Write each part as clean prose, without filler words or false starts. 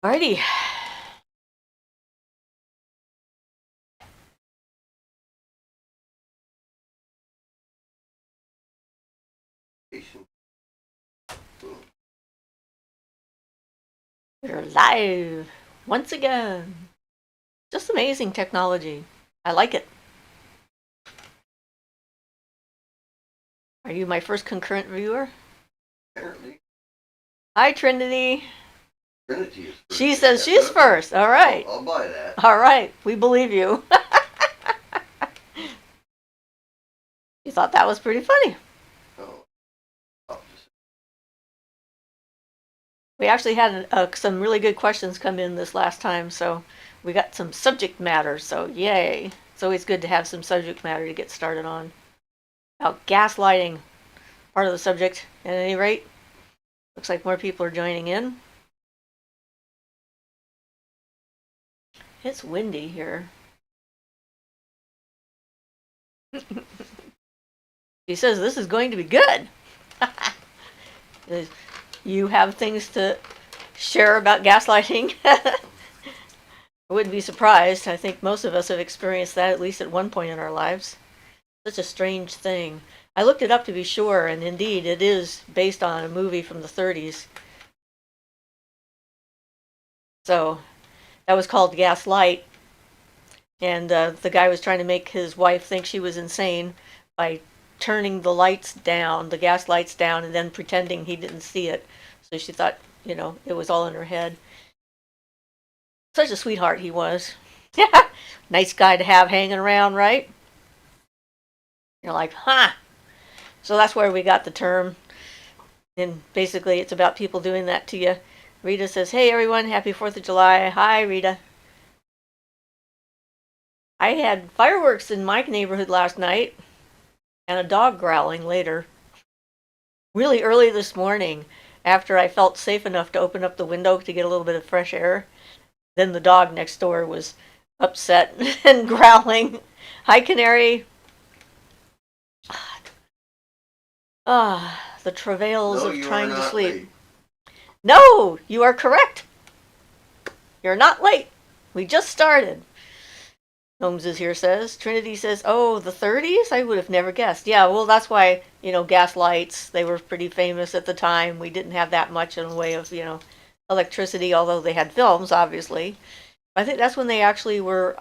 Alrighty. We're live once again. Just amazing technology. I like it. Are you my first concurrent viewer? Apparently. Hi, Trinity. Trinity is first. She says she's first. All right. I'll buy that. All right. We believe you. You thought that was pretty funny. Oh. We actually had some really good questions come in this last time, so we got some subject matter, so yay. It's always good to have some subject matter to get started on. About gaslighting, part of the subject at any rate. Looks like more people are joining in. It's windy here. He says this is going to be good. You have things to share about gaslighting? I wouldn't be surprised. I think most of us have experienced that at least at one point in our lives. Such a strange thing. I looked it up to be sure, and indeed it is based on a movie from the 30s. So that was called Gaslight, and the guy was trying to make his wife think she was insane by turning the lights down, the gas lights down, and then pretending he didn't see it. So she thought, it was all in her head. Such a sweetheart he was. Yeah, nice guy to have hanging around, right? You're like, huh. So that's where we got the term. And basically, it's about people doing that to you. Rita says, hey, everyone, happy 4th of July. Hi, Rita. I had fireworks in my neighborhood last night and a dog growling later. Really early this morning, after I felt safe enough to open up the window to get a little bit of fresh air, then the dog next door was upset and growling. Hi, Canary. The travails of trying to sleep. Late. No, you are correct. You're not late. We just started. Holmes is here says. Trinity says, oh, the 30s? I would have never guessed. Yeah, well, that's why, gas lights, they were pretty famous at the time. We didn't have that much in the way of, electricity, although they had films, obviously. I think that's when they actually were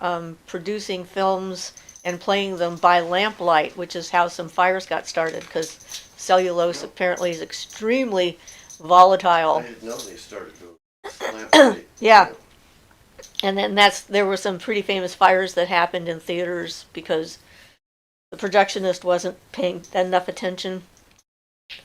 producing films and playing them by lamplight, which is how some fires got started, because cellulose apparently is extremely volatile. I didn't know they started those lamplight. Yeah. And then there were some pretty famous fires that happened in theaters because the projectionist wasn't paying enough attention.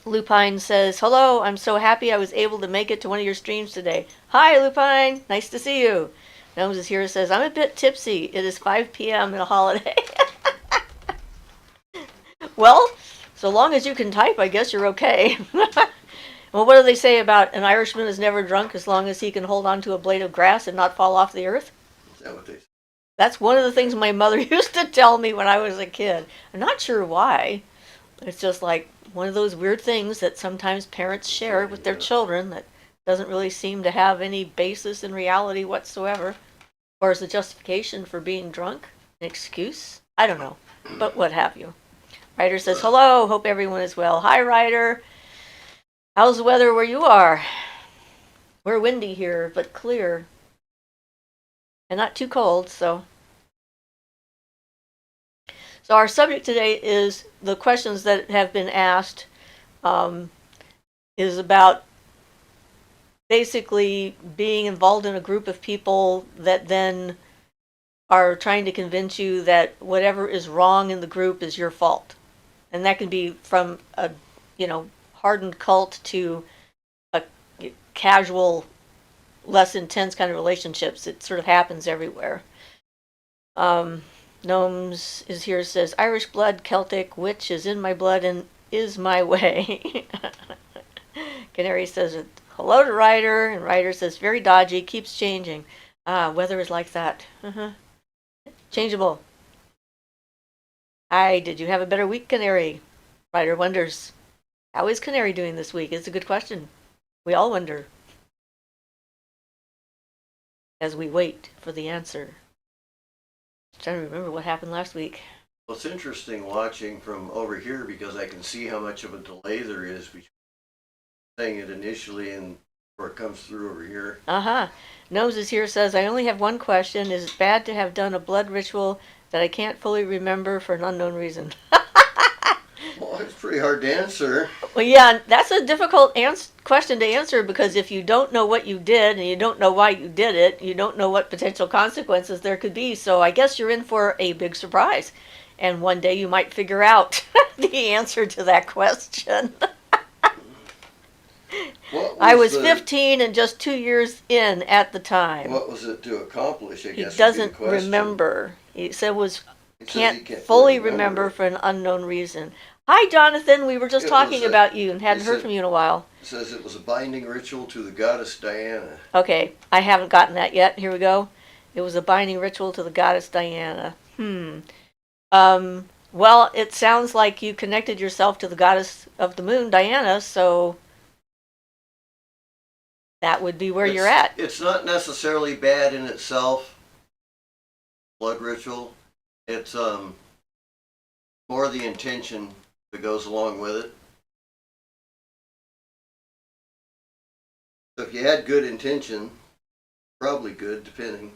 Lupine says, hello, I'm so happy I was able to make it to one of your streams today. Hi, Lupine. Nice to see you. Gnomes is here says, I'm a bit tipsy. It is 5 p.m. and a holiday. Well, so long as you can type, I guess you're okay. Well, what do they say about an Irishman is never drunk as long as he can hold on to a blade of grass and not fall off the earth? Is that what they say? That's one of the things my mother used to tell me when I was a kid. I'm not sure why. It's just like one of those weird things that sometimes parents share with their children that doesn't really seem to have any basis in reality whatsoever. Or is a justification for being drunk? An excuse? I don't know. But what have you. Ryder says, hello, hope everyone is well. Hi, Ryder. How's the weather where you are? We're windy here, but clear. And not too cold, so our subject today is the questions that have been asked is about basically being involved in a group of people that then are trying to convince you that whatever is wrong in the group is your fault. And that can be from a, hardened cult to a casual, less intense kind of relationships. It sort of happens everywhere. Gnomes is here, says, Irish blood, Celtic, witch is in my blood and is my way. Canary says, hello to Ryder, and Ryder says, very dodgy, keeps changing. Weather is like that. Changeable. Hi, did you have a better week, Canary? Ryder wonders, how is Canary doing this week? It's a good question. We all wonder. as we wait for the answer. I'm trying to remember what happened last week. Well, it's interesting watching from over here because I can see how much of a delay there is between saying it initially and before it comes through over here. Uh-huh. Gnomes is here says, I only have one question. Is it bad to have done a blood ritual that I can't fully remember for an unknown reason? Well, it's pretty hard to answer. Well, yeah, that's a difficult question to answer because if you don't know what you did and you don't know why you did it, you don't know what potential consequences there could be. So I guess you're in for a big surprise. And one day you might figure out the answer to that question. I was 15 and just 2 years in at the time. What was it to accomplish, I He guess? doesn't remember. He said He can't fully remember for an unknown reason. Hi, Jonathan. We were just talking about you and hadn't heard from you in a while. It says it was a binding ritual to the goddess Diana. Okay, I haven't gotten that yet. Here we go. It was a binding ritual to the goddess Diana. Well, it sounds like you connected yourself to the goddess of the moon, Diana, so that would be where you're at. It's not necessarily bad in itself, blood ritual. It's more the intention that goes along with it. So if you had good intention, probably good, depending.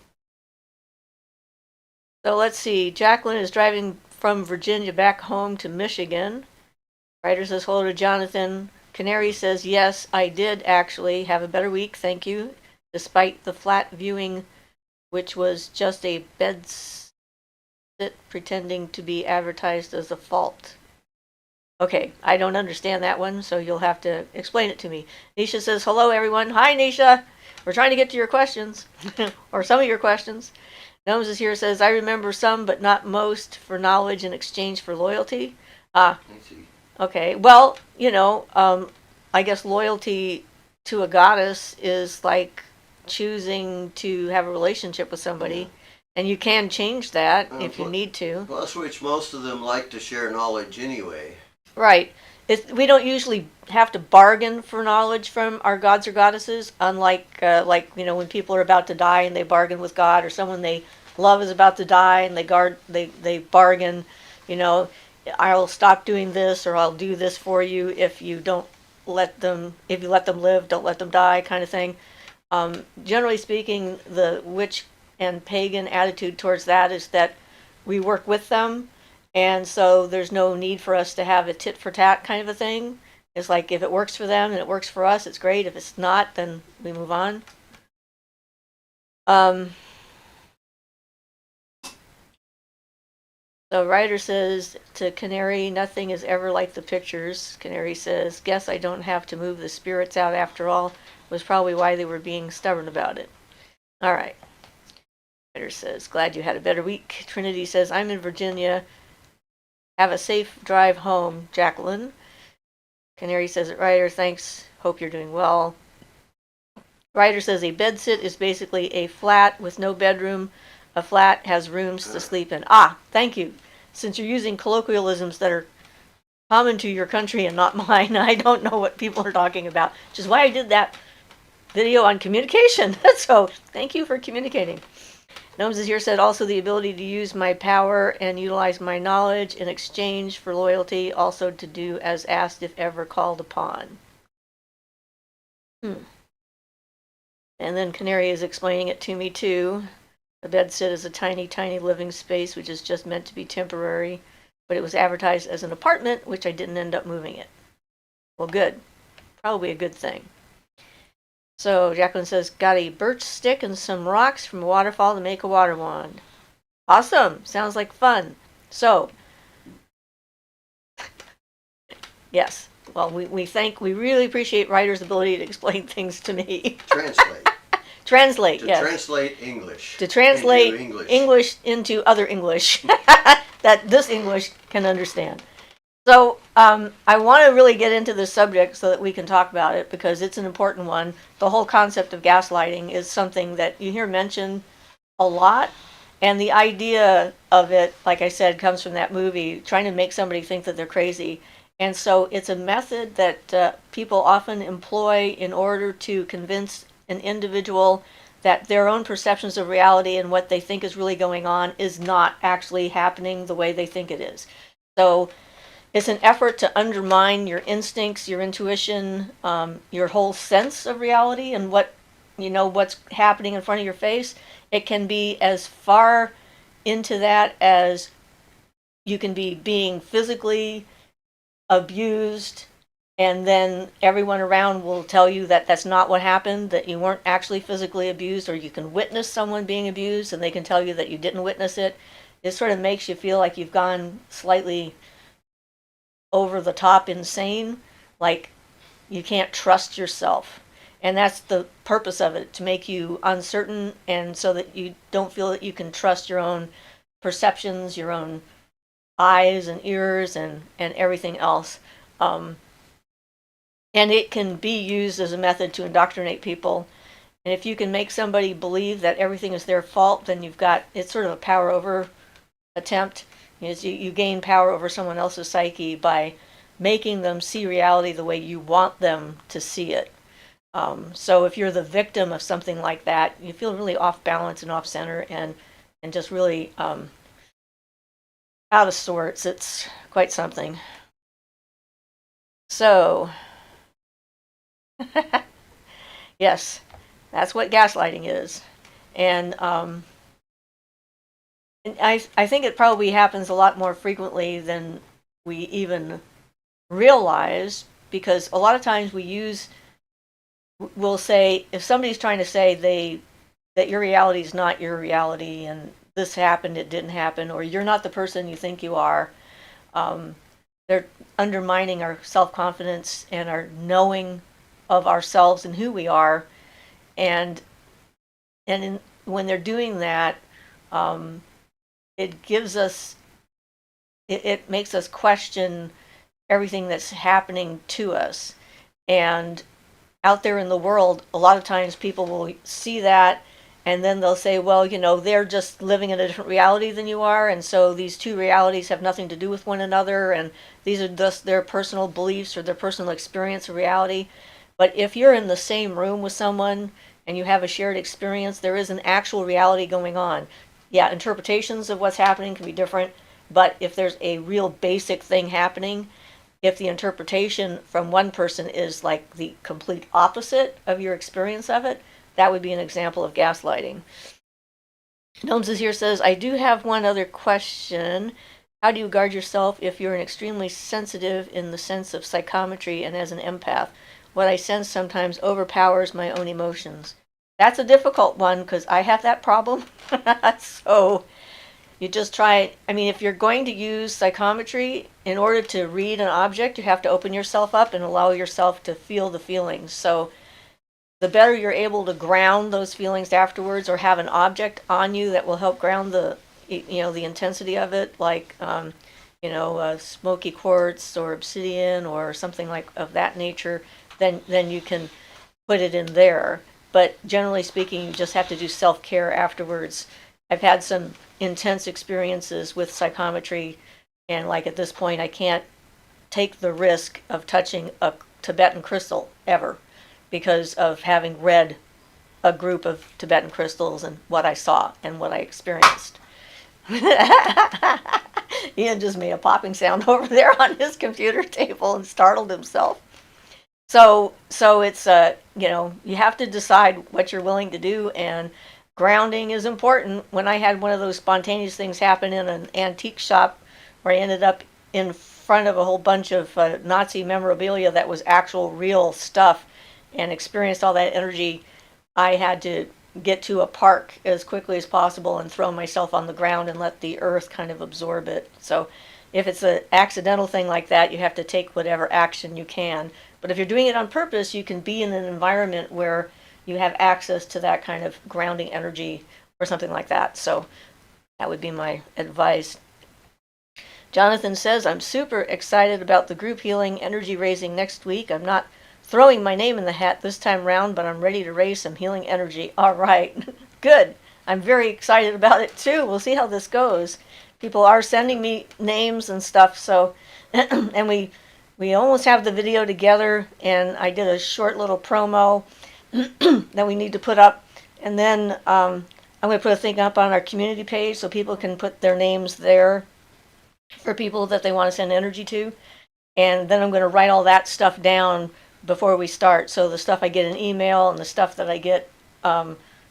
So let's see. Jacqueline is driving from Virginia back home to Michigan. Ryder says hello to Jonathan. Canary says, yes, I did actually have a better week, thank you, despite the flat viewing, which was just a bed sit pretending to be advertised as a fault. Okay, I don't understand that one, so you'll have to explain it to me. Nisha says, hello, everyone. Hi, Nisha. We're trying to get to your questions, or some of your questions. Gnomes is here, says, I remember some, but not most, for knowledge in exchange for loyalty. Okay, well, I guess loyalty to a goddess is like choosing to have a relationship with somebody, and you can change that if you need to. Plus, which most of them like to share knowledge anyway. Right. We don't usually have to bargain for knowledge from our gods or goddesses, unlike when people are about to die and they bargain with God, or someone they love is about to die and they bargain, I'll stop doing this or I'll do this for you if you let them live, don't let them die, kind of thing. Generally speaking, the witch and pagan attitude towards that is that we work with them, and so there's no need for us to have a tit for tat kind of a thing. It's like if it works for them and it works for us, it's great. If it's not, then we move on. So Ryder says to Canary, nothing is ever like the pictures. Canary says, guess I don't have to move the spirits out after all. Was probably why they were being stubborn about it. All right. Ryder says, glad you had a better week. Trinity says, I'm in Virginia. Have a safe drive home, Jacqueline. Canary says, Ryder, thanks. Hope you're doing well. Ryder says, a bed sit is basically a flat with no bedroom. A flat has rooms to sleep in. Thank you. Since you're using colloquialisms that are common to your country and not mine, I don't know what people are talking about, which is why I did that video on communication. So thank you for communicating. Gnomes is here said also the ability to use my power and utilize my knowledge in exchange for loyalty, also to do as asked if ever called upon. And then Canary is explaining it to me too. The bed sit is a tiny, tiny living space, which is just meant to be temporary, but it was advertised as an apartment, which I didn't end up moving it. Well, good. Probably a good thing. So Jacqueline says, got a birch stick and some rocks from a waterfall to make a water wand. Awesome. Sounds like fun. So, yes. Well, we really appreciate Ryder's ability to explain things to me. Translate. Yes. Translate English. To translate into English into other English that this English can understand. So I want to really get into this subject so that we can talk about it because it's an important one. The whole concept of gaslighting is something that you hear mentioned a lot. And the idea of it, like I said, comes from that movie, trying to make somebody think that they're crazy. And so it's a method that people often employ in order to convince an individual that their own perceptions of reality and what they think is really going on is not actually happening the way they think it is. So it's an effort to undermine your instincts, your intuition, your whole sense of reality and what's happening in front of your face. It can be as far into that as you can be being physically abused, and then everyone around will tell you that that's not what happened, that you weren't actually physically abused, or you can witness someone being abused and they can tell you that you didn't witness it. It sort of makes you feel like you've gone slightly over the top insane, like you can't trust yourself. And that's the purpose of it, to make you uncertain and so that you don't feel that you can trust your own perceptions, your own eyes and ears and everything else. And it can be used as a method to indoctrinate people. And if you can make somebody believe that everything is their fault, then it's sort of a power over attempt. You gain power over someone else's psyche by making them see reality the way you want them to see it. So if you're the victim of something like that, you feel really off balance and off center and just really out of sorts. It's quite something. So, yes, that's what gaslighting is. And I think it probably happens a lot more frequently than we even realize, because a lot of times we'll say, if somebody's trying to say that your reality is not your reality and this happened, it didn't happen, or you're not the person you think you are, they're undermining our self-confidence and our knowing of ourselves and who we are. And when they're doing that, it gives us, it makes us question everything that's happening to us. And out there in the world, a lot of times people will see that and then they'll say, well, they're just living in a different reality than you are, and so these two realities have nothing to do with one another, and these are just their personal beliefs or their personal experience of reality. But if you're in the same room with someone and you have a shared experience, there is an actual reality going on. Yeah, interpretations of what's happening can be different, but if there's a real basic thing happening, if the interpretation from one person is like the complete opposite of your experience of it, that would be an example of gaslighting. Gnomes is here says, I do have one other question. How do you guard yourself if you're an extremely sensitive in the sense of psychometry and as an empath? What I sense sometimes overpowers my own emotions. That's a difficult one because I have that problem. So you just try, if you're going to use psychometry, in order to read an object, you have to open yourself up and allow yourself to feel the feelings. So the better you're able to ground those feelings afterwards, or have an object on you that will help ground the intensity of it, like smoky quartz or obsidian or something like of that nature, then you can put it in there. But generally speaking, you just have to do self-care afterwards. I've had some intense experiences with psychometry, and like at this point I can't take the risk of touching a Tibetan crystal ever, because of having read a group of Tibetan crystals and what I saw and what I experienced. Ian just made a popping sound over there on his computer table and startled himself. So it's you have to decide what you're willing to do, and grounding is important. When I had one of those spontaneous things happen in an antique shop where I ended up in front of a whole bunch of Nazi memorabilia that was actual real stuff, and experienced all that energy, I had to get to a park as quickly as possible and throw myself on the ground and let the earth kind of absorb it. So if it's an accidental thing like that, you have to take whatever action you can. But if you're doing it on purpose, you can be in an environment where you have access to that kind of grounding energy or something like that. So that would be my advice. Jonathan says, I'm super excited about the group healing energy raising next week. I'm not throwing my name in the hat this time round, but I'm ready to raise some healing energy. All right, good. I'm very excited about it too. We'll see how this goes. People are sending me names and stuff, so and we almost have the video together, and I did a short little promo that we need to put up And then I'm going to put a thing up on our community page so people can put their names there for people that they want to send energy to. And then I'm going to write all that stuff down before we start. So the stuff I get in email and the stuff that I get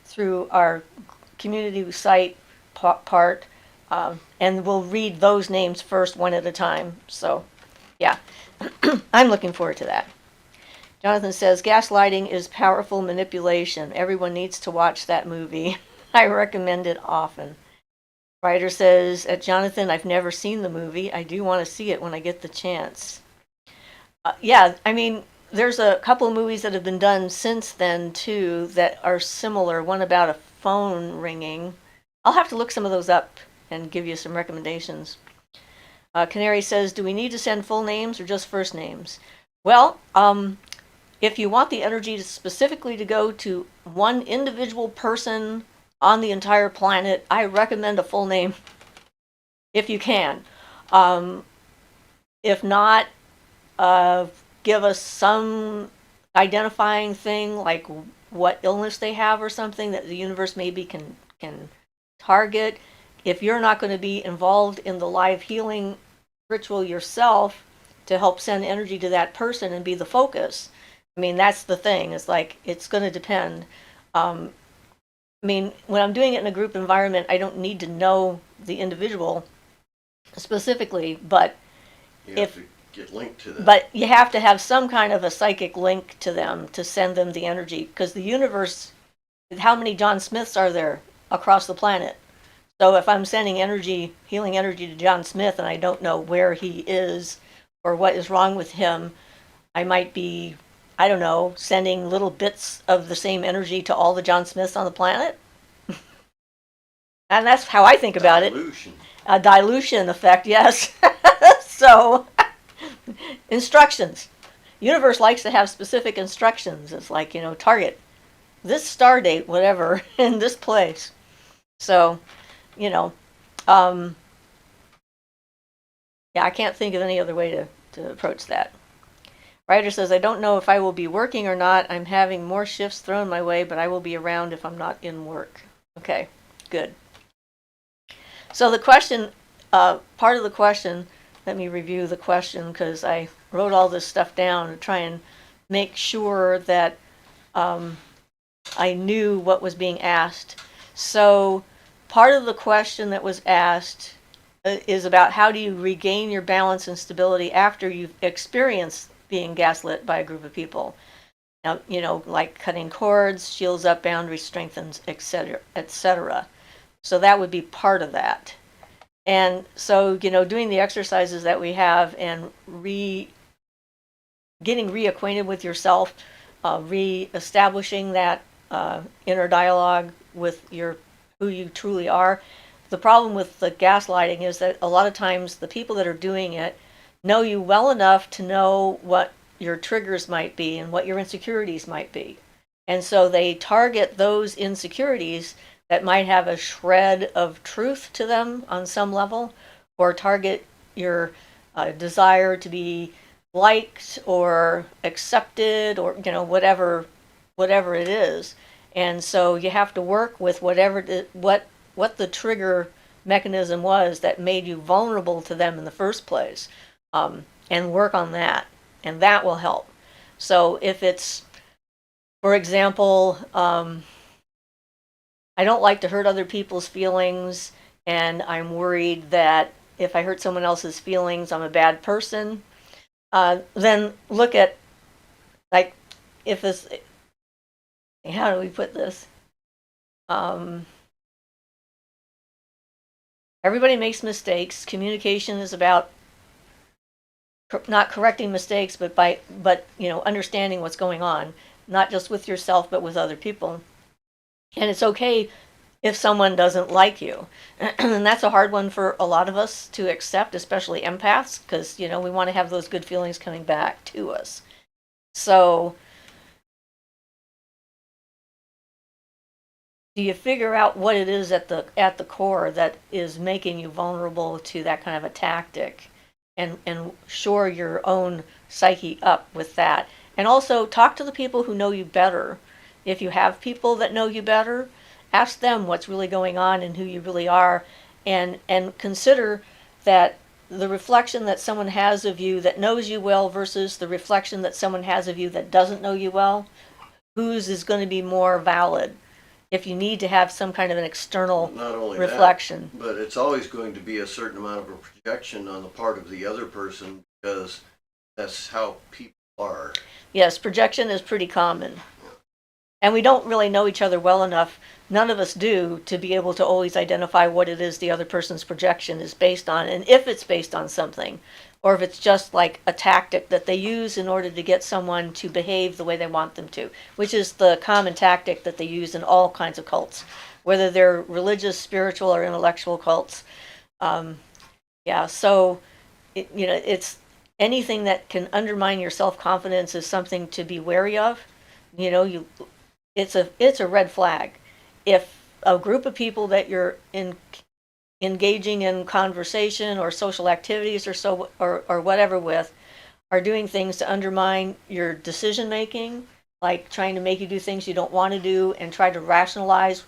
through our community site part, and we'll read those names first one at a time. So, yeah, I'm looking forward to that. Jonathan says, gaslighting is powerful manipulation. Everyone needs to watch that movie. I recommend it often. Writer says, at Jonathan, I've never seen the movie. I do want to see it when I get the chance. Yeah, I mean, there's a couple of movies that have been done since then, too, that are similar. One about a phone ringing. I'll have to look some of those up and give you some recommendations. Canary says, do we need to send full names or just first names? Well, if you want the energy specifically to go to one individual person on the entire planet, I recommend a full name if you can. If not, give us some identifying thing like what illness they have or something that the universe maybe can target. If you're not going to be involved in the live healing ritual yourself to help send energy to that person and be the focus, I mean, that's the thing. It's like, it's going to depend. I mean, when I'm doing it in a group environment, I don't need to know the individual specifically, but You have to get linked to them. but you have to have some kind of a psychic link to them to send them the energy, because the universe, how many John Smiths are there across the planet? So if I'm sending energy, healing energy to John Smith, and I don't know where he is or what is wrong with him, I might be, I don't know, sending little bits of the same energy to all the John Smiths on the planet. And that's how I think about it. Dilution. A dilution effect, yes. So, instructions. Universe likes to have specific instructions. It's like, target this star date, whatever, in this place. So, yeah, I can't think of any other way to approach that. Writer says, I don't know if I will be working or not. I'm having more shifts thrown my way, but I will be around if I'm not in work. Okay, good. So the question, part of the question, let me review the question because I wrote all this stuff down to try and make sure that I knew what was being asked. So part of the question that was asked is about how do you regain your balance and stability after you've experienced being gaslit by a group of people. Now, like cutting cords, shields up boundaries, strengthens, etc., etc. So that would be part of that. And so, doing the exercises that we have and getting reacquainted with yourself, re-establishing that inner dialogue with who you truly are. The problem with the gaslighting is that a lot of times the people that are doing it know you well enough to know what your triggers might be and what your insecurities might be. And so they target those insecurities that might have a shred of truth to them on some level, or target your desire to be liked or accepted, or whatever it is. And so you have to work with what the trigger mechanism was that made you vulnerable to them in the first place, and work on that, and that will help. So if it's, for example, I don't like to hurt other people's feelings, and I'm worried that if I hurt someone else's feelings, I'm a bad person, then look at, like, if this, how do we put this? Everybody makes mistakes. Communication is about not correcting mistakes, but understanding what's going on, not just with yourself, but with other people. And it's okay if someone doesn't like you. And that's a hard one for a lot of us to accept, especially empaths, because, we want to have those good feelings coming back to us. So, do you figure out what it is at the core that is making you vulnerable to that kind of a tactic, and shore your own psyche up with that? And also talk to the people who know you better, If you have people that know you better, ask them what's really going on and who you really are, and consider that the reflection that someone has of you that knows you well versus the reflection that someone has of you that doesn't know you well, whose is going to be more valid if you need to have some kind of an external Not only reflection. that, but it's always going to be a certain amount of a projection on the part of the other person because that's how people are. Yes, projection is pretty common. And we don't really know each other well enough, none of us do, to be able to always identify what it is the other person's projection is based on, and if it's based on something, or if it's just like a tactic that they use in order to get someone to behave the way they want them to, which is the common tactic that they use in all kinds of cults, whether they're religious, spiritual, or intellectual cults. Yeah, so, it's anything that can undermine your self-confidence is something to be wary of. You know, it's a red flag. If a group of people that you're engaging in conversation or social activities or whatever with are doing things to undermine your decision making, like trying to make you do things you don't want to do and try to rationalize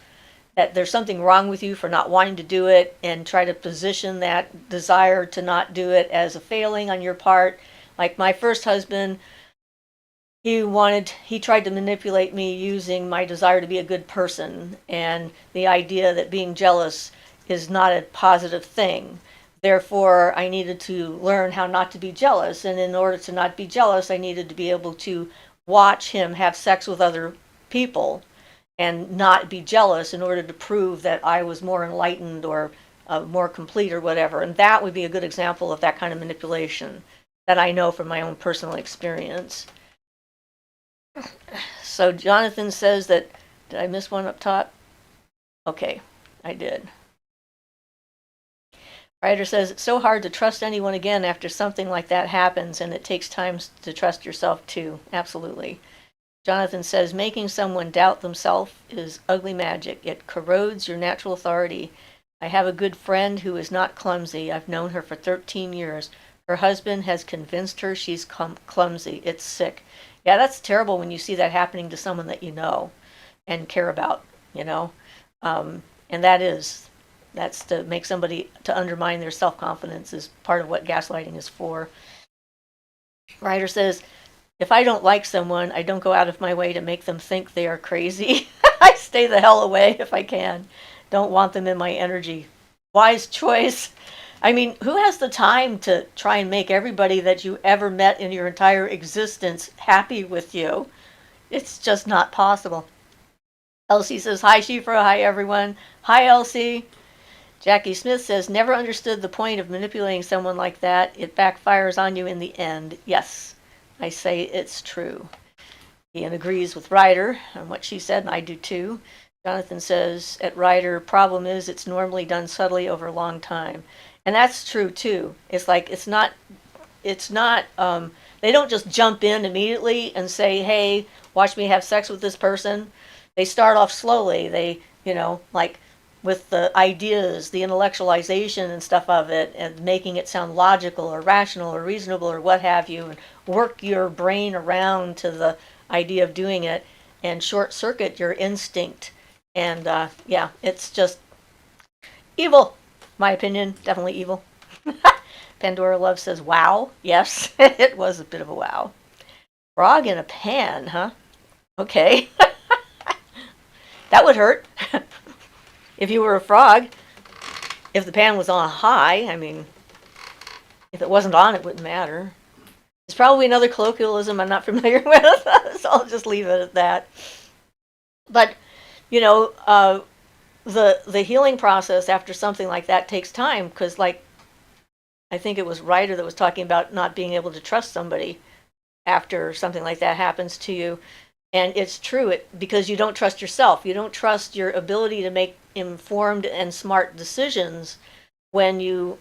that there's something wrong with you for not wanting to do it and try to position that desire to not do it as a failing on your part. Like my first husband, he tried to manipulate me using my desire to be a good person and the idea that being jealous is not a positive thing. Therefore, I needed to learn how not to be jealous, and in order to not be jealous, I needed to be able to watch him have sex with other people and not be jealous in order to prove that I was more enlightened or more complete or whatever. And that would be a good example of that kind of manipulation that I know from my own personal experience. So Jonathan says that, did I miss one up top? Okay, I did. Ryder says, it's so hard to trust anyone again after something like that happens, and it takes time to trust yourself too. Absolutely. Jonathan says, making someone doubt themselves is ugly magic. It corrodes your natural authority. I have a good friend who is not clumsy. I've known her for 13 years. Her husband has convinced her she's clumsy. It's sick. Yeah, that's terrible when you see that happening to someone that you know and care about, you know. And that's to make somebody, to undermine their self-confidence is part of what gaslighting is for. Ryder says, if I don't like someone, I don't go out of my way to make them think they are crazy. I stay the hell away if I can. Don't want them in my energy. Wise choice. I mean, who has the time to try and make everybody that you ever met in your entire existence happy with you? It's just not possible. Elsie says, hi, Siofra. Hi, everyone. Hi, Elsie. Jackie Smith says, never understood the point of manipulating someone like that. It backfires on you in the end. Yes, I say it's true. Ian agrees with Ryder on what she said, and I do too. Jonathan says, at Ryder, problem is it's normally done subtly over a long time. And that's true too. It's like, it's not, they don't just jump in immediately and say, hey, watch me have sex with this person. They start off slowly. They, like, with the ideas, the intellectualization and stuff of it, and making it sound logical or rational or reasonable or what have you, and work your brain around to the idea of doing it and short circuit your instinct. And yeah, it's just evil. My opinion, definitely evil. Pandora Love says, wow. Yes, it was a bit of a wow. Frog in a pan, huh? Okay. That would hurt. If you were a frog, if the pan was on high, I mean, if it wasn't on, it wouldn't matter. It's probably another colloquialism I'm not familiar with, so I'll just leave it at that. But, the healing process after something like that takes time, because, like, I think it was Ryder that was talking about not being able to trust somebody after something like that happens to you. And it's true, because you don't trust yourself. You don't trust your ability to make informed and smart decisions when you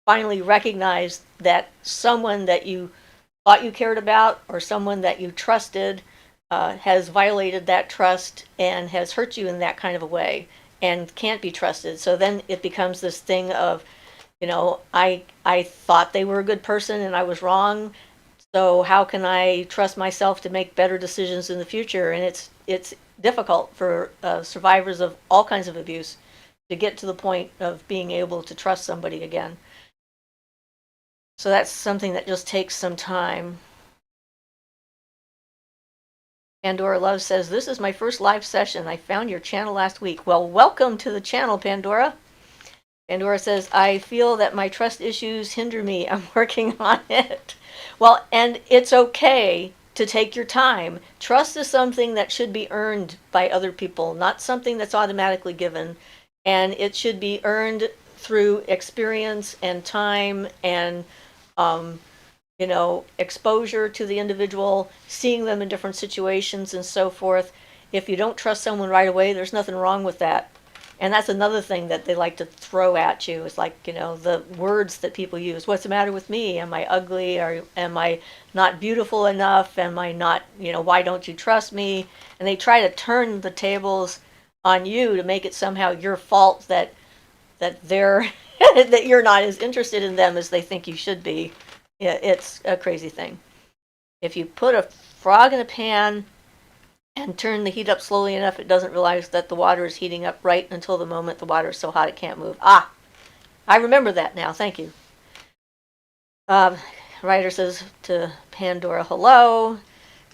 finally recognize that someone that you thought you cared about or someone that you trusted has violated that trust and has hurt you in that kind of a way and can't be trusted. So then it becomes this thing of, I thought they were a good person and I was wrong. So how can I trust myself to make better decisions in the future? And it's difficult for survivors of all kinds of abuse to get to the point of being able to trust somebody again. So that's something that just takes some time. Pandora Love says, "This is my first live session. I found your channel last week." Well, welcome to the channel, Pandora. Pandora says, "I feel that my trust issues hinder me. I'm working on it." Well, and it's okay to take your time. Trust is something that should be earned by other people, not something that's automatically given. And it should be earned through experience and time and, exposure to the individual, seeing them in different situations and so forth. If you don't trust someone right away, there's nothing wrong with that. And that's another thing that they like to throw at you. It's like, the words that people use. What's the matter with me? Am I ugly? Or am I not beautiful enough? Am I not, why don't you trust me? And they try to turn the tables on you to make it somehow your fault that they're that you're not as interested in them as they think you should be. Yeah, it's a crazy thing. If you put a frog in a pan and turn the heat up slowly enough, it doesn't realize that the water is heating up right until the moment the water is so hot it can't move. Ah, I remember that now. Thank you. Ryder says to Pandora, "Hello."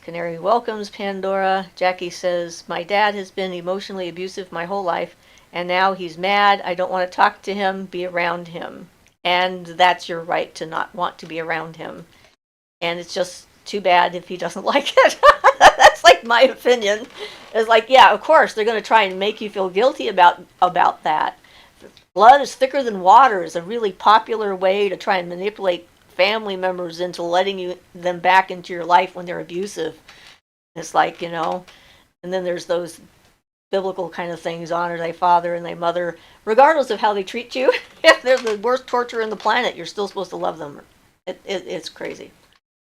Canary welcomes Pandora. Jackie says, "My dad has been emotionally abusive my whole life, and now he's mad. I don't want to talk to him, be around him." And that's your right to not want to be around him. And it's just too bad if he doesn't like it. That's like my opinion. It's like, yeah, of course they're going to try and make you feel guilty about that. Blood is thicker than water is a really popular way to try and manipulate family members into letting them back into your life when they're abusive. It's like, and then there's those biblical kind of things: honor thy father and thy mother, regardless of how they treat you. If they're the worst torturer in the planet, you're still supposed to love them. It's crazy.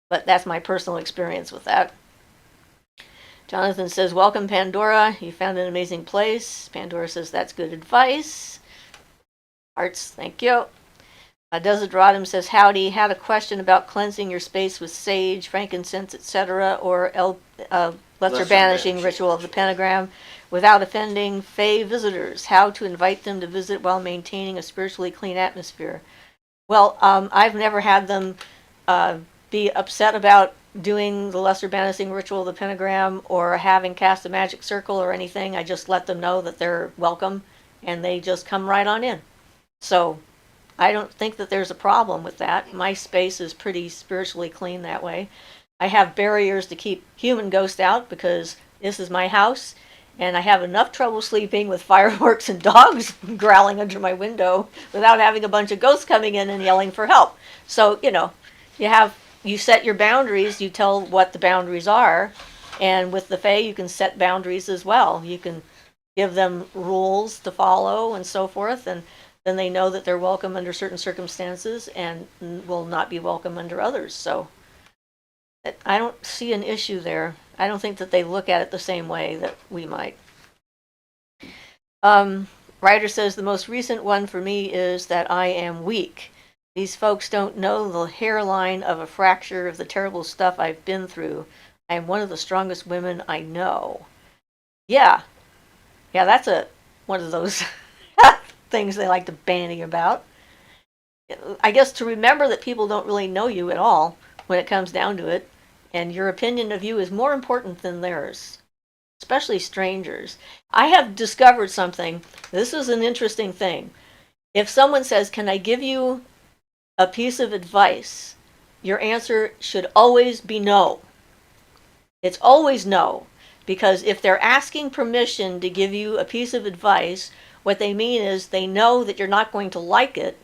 But that's my personal experience with that. Jonathan says, "Welcome, Pandora. You found an amazing place." Pandora says, "That's good advice." Hearts, thank you. Desideradum says, "Howdy. Had a question about cleansing your space with sage, frankincense, etc., or lesser banishing ritual of the pentagram without offending Fey visitors. How to invite them to visit while maintaining a spiritually clean atmosphere." Well, I've never had them be upset about doing the lesser banishing ritual of the pentagram or having cast a magic circle or anything. I just let them know that they're welcome, and they just come right on in. So I don't think that there's a problem with that. My space is pretty spiritually clean that way. I have barriers to keep human ghosts out because this is my house, and I have enough trouble sleeping with fireworks and dogs growling under my window without having a bunch of ghosts coming in and yelling for help. So, you set your boundaries, you tell what the boundaries are, and with the Fae you can set boundaries as well. You can give them rules to follow and so forth, and then they know that they're welcome under certain circumstances and will not be welcome under others. So I don't see an issue there. I don't think that they look at it the same way that we might. Ryder says, "The most recent one for me is that I am weak. These folks don't know the hairline of a fracture of the terrible stuff I've been through. I am one of the strongest women I know." Yeah, that's one of those things they like to bandy about. I guess to remember that people don't really know you at all when it comes down to it, and your opinion of you is more important than theirs, especially strangers. I have discovered something. This is an interesting thing. If someone says, "Can I give you a piece of advice?" your answer should always be no. It's always no, because if they're asking permission to give you a piece of advice, what they mean is they know that you're not going to like it,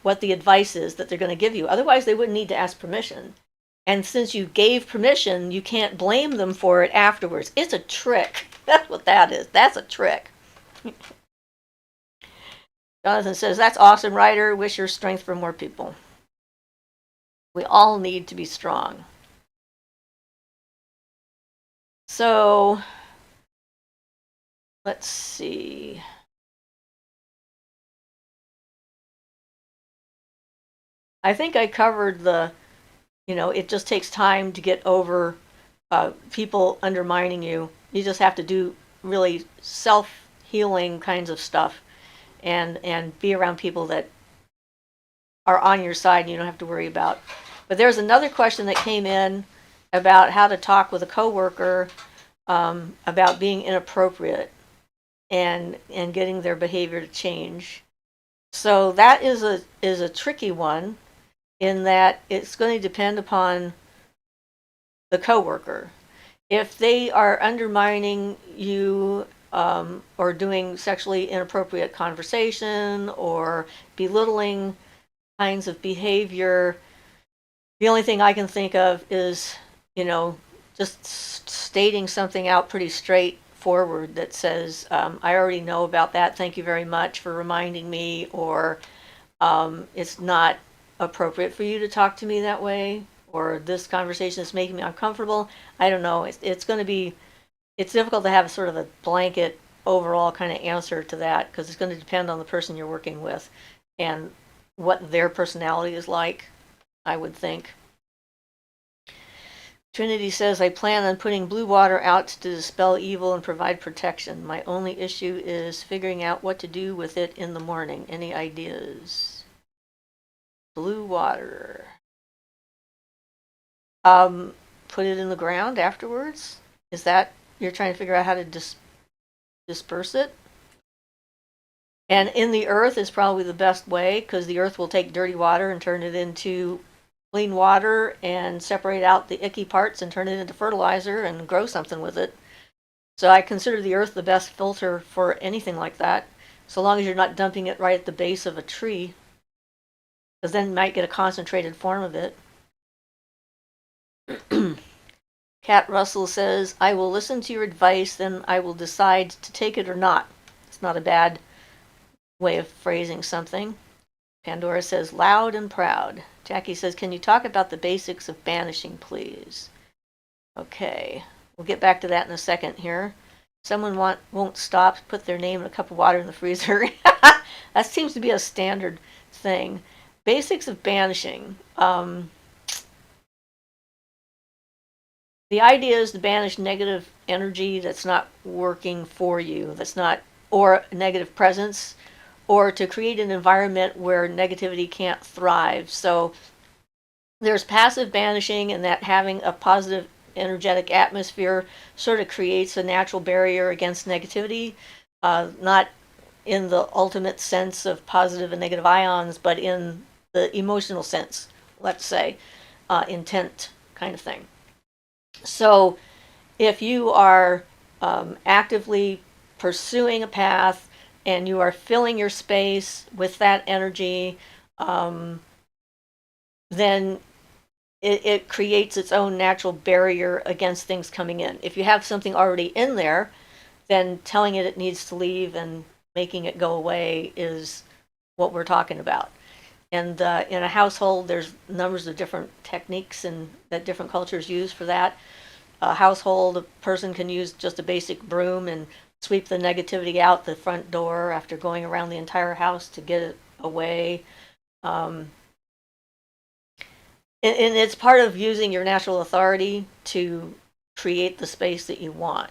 what the advice is that they're going to give you. Otherwise, they wouldn't need to ask permission. And since you gave permission, you can't blame them for it afterwards. It's a trick. That's what that is. That's a trick. Jonathan says, "That's awesome, Ryder. Wish your strength for more people." We all need to be strong. So, let's see. I think I covered it just takes time to get over people undermining you. You just have to do really self-healing kinds of stuff, and be around people that are on your side and you don't have to worry about. But there's another question that came in about how to talk with a coworker about being inappropriate and getting their behavior to change. So that is a tricky one in that it's going to depend upon the coworker. If they are undermining you or doing sexually inappropriate conversation or belittling kinds of behavior, the only thing I can think of is, just stating something out pretty straightforward that says, I already know about that. Thank you very much for reminding me, or it's not appropriate for you to talk to me that way, or this conversation is making me uncomfortable. I don't know. It's going to be, it's difficult to have sort of a blanket overall kind of answer to that because it's going to depend on the person you're working with and what their personality is like, I would think. Trinity says, I plan on putting blue water out to dispel evil and provide protection. My only issue is figuring out what to do with it in the morning. Any ideas? Blue water. Put it in the ground afterwards? Is that, you're trying to figure out how to disperse it? And in the earth is probably the best way because the earth will take dirty water and turn it into clean water and separate out the icky parts and turn it into fertilizer and grow something with it. So I consider the earth the best filter for anything like that, so long as you're not dumping it right at the base of a tree, because then you might get a concentrated form of it. Cat Russell says, I will listen to your advice, then I will decide to take it or not. It's not a bad way of phrasing something. Pandora says, loud and proud. Jackie says, can you talk about the basics of banishing, please? Okay, we'll get back to that in a second here. Someone won't stop, put their name in a cup of water in the freezer. That seems to be a standard thing. Basics of banishing. The idea is to banish negative energy that's not working for you, that's not, or negative presence, or to create an environment where negativity can't thrive. So there's passive banishing, and that having a positive energetic atmosphere sort of creates a natural barrier against negativity, not in the ultimate sense of positive and negative ions, but in the emotional sense, let's say, intent kind of thing. So if you are actively pursuing a path and you are filling your space with that energy, then it creates its own natural barrier against things coming in. If you have something already in there, then telling it needs to leave and making it go away is what we're talking about. And in a household, there's numbers of different techniques and that different cultures use for that. A household, a person can use just a basic broom and sweep the negativity out the front door after going around the entire house to get it away. And it's part of using your natural authority to create the space that you want.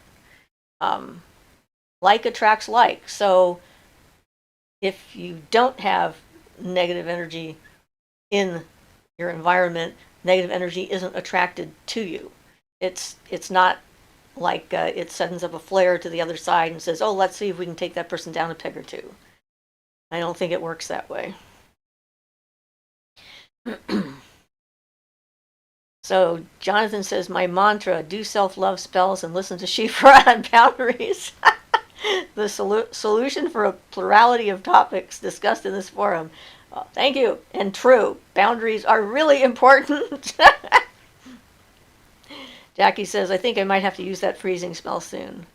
Like attracts like. So if you don't have negative energy in your environment, negative energy isn't attracted to you. It's not like it sends up a flare to the other side and says, oh, let's see if we can take that person down a peg or two. I don't think it works that way. So Jonathan says, my mantra, do self-love spells and listen to Siofra on boundaries. The solution for a plurality of topics discussed in this forum. Thank you. And true, boundaries are really important. Jackie says, I think I might have to use that freezing spell soon.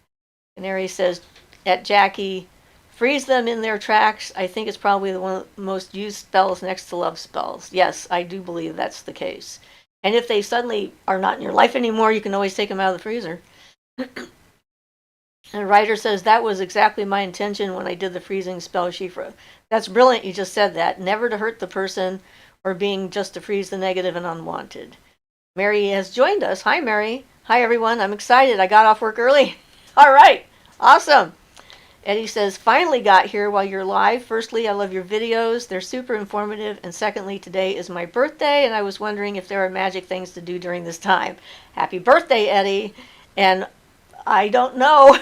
Canary says, at Jackie, freeze them in their tracks. I think it's probably one of the most used spells next to love spells. Yes, I do believe that's the case. And if they suddenly are not in your life anymore, you can always take them out of the freezer. And Ryder says, that was exactly my intention when I did the freezing spell, Siofra. That's brilliant, you just said that. Never to hurt the person or being just to freeze the negative and unwanted. Mary has joined us. Hi, Mary. Hi, everyone. I'm excited. I got off work early. All right. Awesome. Eddie says, finally got here while you're live. Firstly, I love your videos. They're super informative. And secondly, today is my birthday, and I was wondering if there are magic things to do during this time. Happy birthday, Eddie. And I don't know.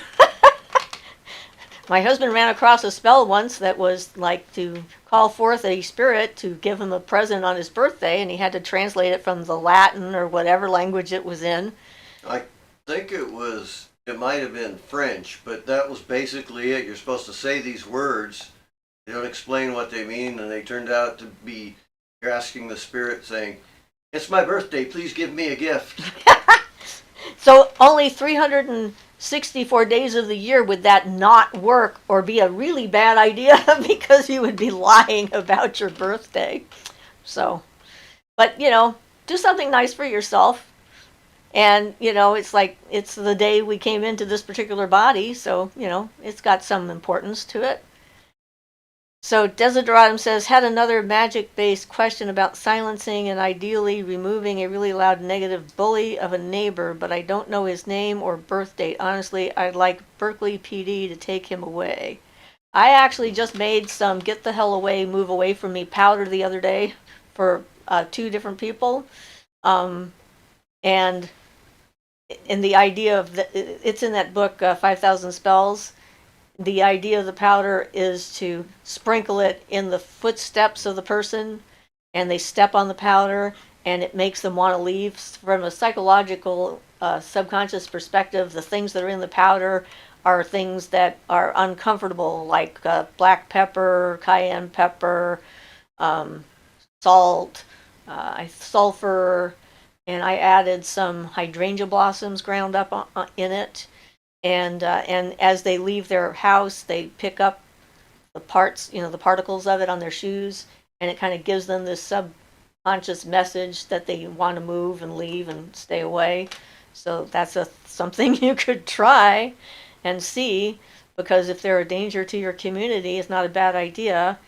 My husband ran across a spell once that was like to call forth a spirit to give him a present on his birthday, and he had to translate it from the Latin or whatever language it was in. I think it might have been French, but that was basically it. You're supposed to say these words, they don't explain what they mean, and they turned out to be, you're asking the spirit saying, it's my birthday, please give me a gift. So only 364 days of the year would that not work or be a really bad idea because you would be lying about your birthday. So, but do something nice for yourself. And, it's like, it's the day we came into this particular body, so, it's got some importance to it. So Desideраtum says, had another magic-based question about silencing and ideally removing a really loud negative bully of a neighbor, but I don't know his name or birth date. Honestly, I'd like Berkeley PD to take him away. I actually just made some get the hell away, move away from me powder the other day for 2 different people. And in the idea of, it's in that book, 5,000 Spells. The idea of the powder is to sprinkle it in the footsteps of the person, and they step on the powder, and it makes them want to leave. From a psychological, subconscious perspective, the things that are in the powder are things that are uncomfortable, like black pepper, cayenne pepper, salt, sulfur, and I added some hydrangea blossoms ground up in it. And as they leave their house, they pick up the parts, the particles of it on their shoes, and it kind of gives them this subconscious message that they want to move and leave and stay away. So that's something you could try and see, because if they're a danger to your community, it's not a bad idea.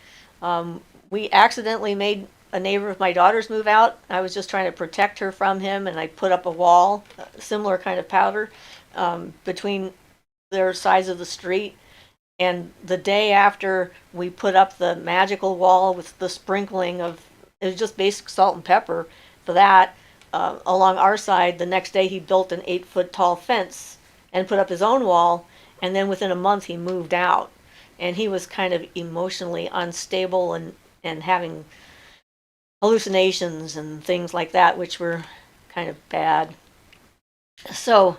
We accidentally made a neighbor of my daughter's move out. I was just trying to protect her from him, and I put up a wall, similar kind of powder, between their sides of the street. And the day after we put up the magical wall with the sprinkling of, it was just basic salt and pepper for that, along our side, the next day he built an 8-foot tall fence and put up his own wall. And then within a month he moved out, and he was kind of emotionally unstable and having hallucinations and things like that, which were kind of bad. So,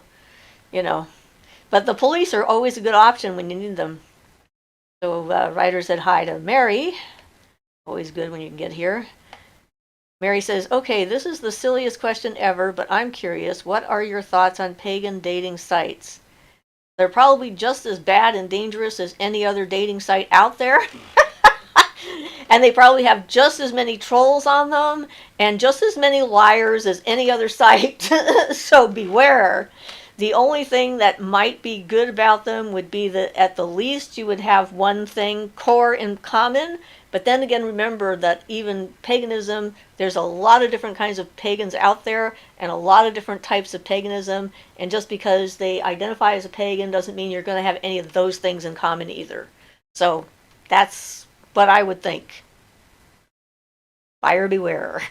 but the police are always a good option when you need them. So Ryder said hi to Mary. Always good when you can get here. Mary says, okay, this is the silliest question ever, but I'm curious. What are your thoughts on pagan dating sites? They're probably just as bad and dangerous as any other dating site out there. And they probably have just as many trolls on them and just as many liars as any other site. So beware. The only thing that might be good about them would be that at the least you would have one thing core in common. But then again, remember that even paganism, there's a lot of different kinds of pagans out there and a lot of different types of paganism. And just because they identify as a pagan doesn't mean you're going to have any of those things in common either. So that's what I would think. Buyer beware.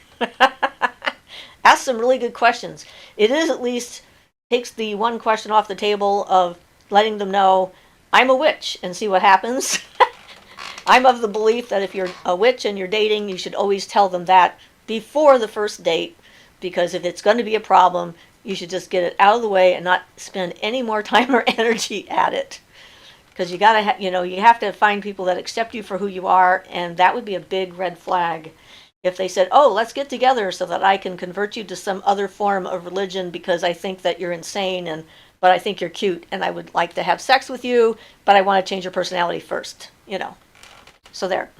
Ask some really good questions. It is at least takes the one question off the table of letting them know, I'm a witch, and see what happens. I'm of the belief that if you're a witch and you're dating, you should always tell them that before the first date, because if it's going to be a problem, you should just get it out of the way and not spend any more time or energy at it. Because you gotta, you have to find people that accept you for who you are, and that would be a big red flag. If they said, oh, let's get together so that I can convert you to some other form of religion because I think that you're insane, but I think you're cute, and I would like to have sex with you, but I want to change your personality first, So there.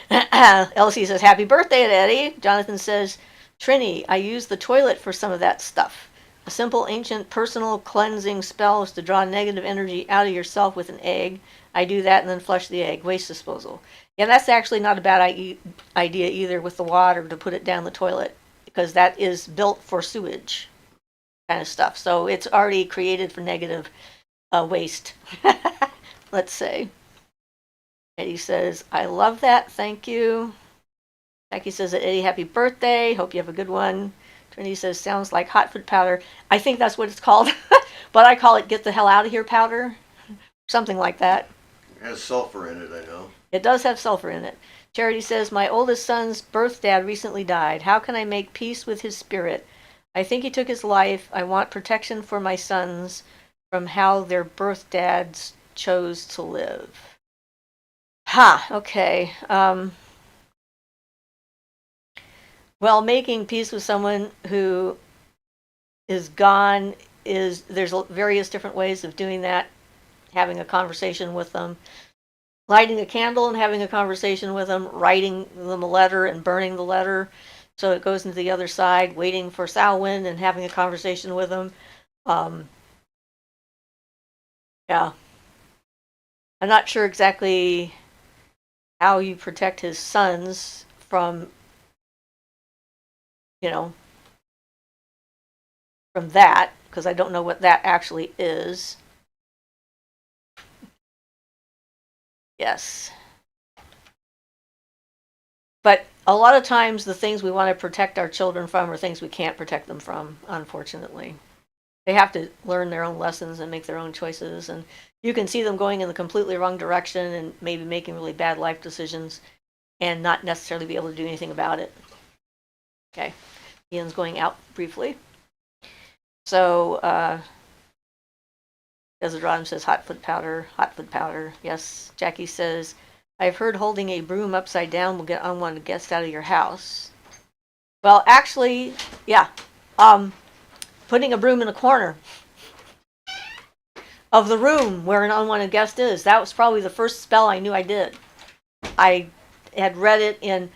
Elsie says, happy birthday, Eddie. Jonathan says, Trini, I use the toilet for some of that stuff. A simple, ancient, personal cleansing spell is to draw negative energy out of yourself with an egg. I do that and then flush the egg. Waste disposal. Yeah, that's actually not a bad idea either with the water to put it down the toilet, because that is built for sewage. kind of stuff. So it's already created for negative waste. Let's say. Eddie says, I love that. Thank you. Jackie says, Eddie, happy birthday. Hope you have a good one. Trinity says, sounds like hot foot powder. I think that's what it's called. But I call it get the hell out of here powder. Something like that. It has sulfur in it, I know. It does have sulfur in it. Charity says, my oldest son's birth dad recently died. How can I make peace with his spirit? I think he took his life. I want protection for my sons from how their birth dads chose to live. Okay. Well, making peace with someone who is gone there's various different ways of doing that. Having a conversation with them, lighting a candle and having a conversation with them, writing them a letter and burning the letter so it goes into the other side, waiting for Samhain and having a conversation with them. Yeah. I'm not sure exactly how you protect his sons from, from that, because I don't know what that actually is. Yes. But a lot of times the things we want to protect our children from are things we can't protect them from, unfortunately. They have to learn their own lessons and make their own choices. And you can see them going in the completely wrong direction and maybe making really bad life decisions and not necessarily be able to do anything about it. Okay. Ian's going out briefly. So, Desert Rodham says hot foot powder. Yes. Jackie says, I've heard holding a broom upside down will get unwanted guests out of your house. Well, actually, yeah. Putting a broom in a corner of the room where an unwanted guest is. That was probably the first spell I knew I did. I had read it in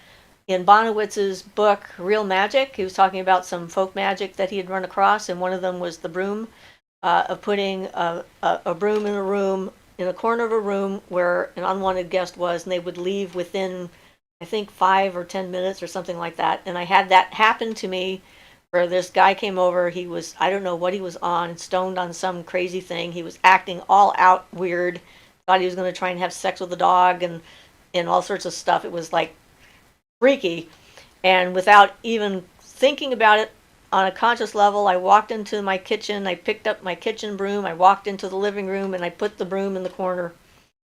Bonowitz's book, Real Magic. He was talking about some folk magic that he had run across, and one of them was the broom, of putting a broom in a room, in a corner of a room where an unwanted guest was, and they would leave within, I think, 5 or 10 minutes or something like that. And I had that happen to me where this guy came over. He was, I don't know what he was on, stoned on some crazy thing. He was acting all out weird, thought he was going to try and have sex with a dog and all sorts of stuff. It was like freaky. And without even thinking about it on a conscious level, I walked into my kitchen, I picked up my kitchen broom, I walked into the living room, and I put the broom in the corner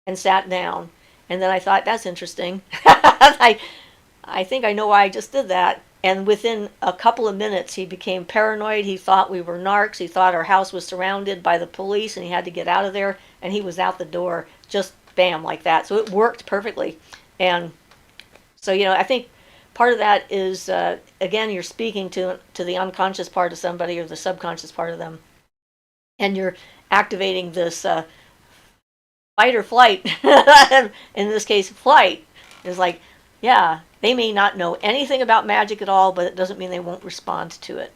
and sat down. And then I thought, that's interesting. I think I know why I just did that. And within a couple of minutes, he became paranoid. He thought we were narcs. He thought our house was surrounded by the police and he had to get out of there. And he was out the door, just bam, like that. So it worked perfectly. And so, I think part of that is, again, you're speaking to the unconscious part of somebody or the subconscious part of them. And you're activating this fight or flight. In this case, flight. It's like, yeah, they may not know anything about magic at all, but it doesn't mean they won't respond to it.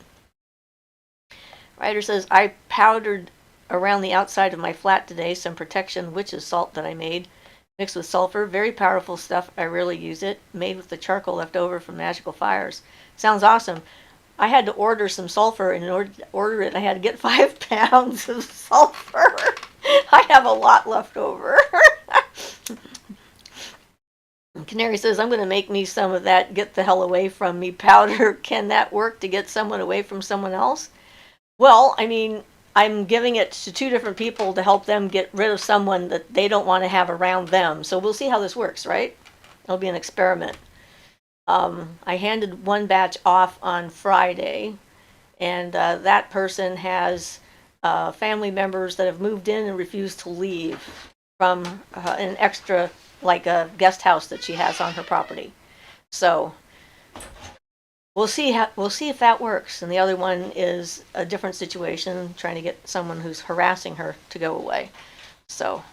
Ryder says, I powdered around the outside of my flat today some protection witch's salt that I made, mixed with sulfur. Very powerful stuff. I rarely use it. Made with the charcoal left over from magical fires. Sounds awesome. I had to order some sulfur, and in order to order it, I had to get 5 pounds of sulfur. I have a lot left over. Canary says, I'm going to make me some of that get the hell away from me powder. Can that work to get someone away from someone else? Well, I mean, I'm giving it to 2 different people to help them get rid of someone that they don't want to have around them. So we'll see how this works, right? It'll be an experiment. I handed one batch off on Friday, and that person has family members that have moved in and refused to leave from an extra, like a guest house that she has on her property. So we'll see if that works. And the other one is a different situation, trying to get someone who's harassing her to go away. So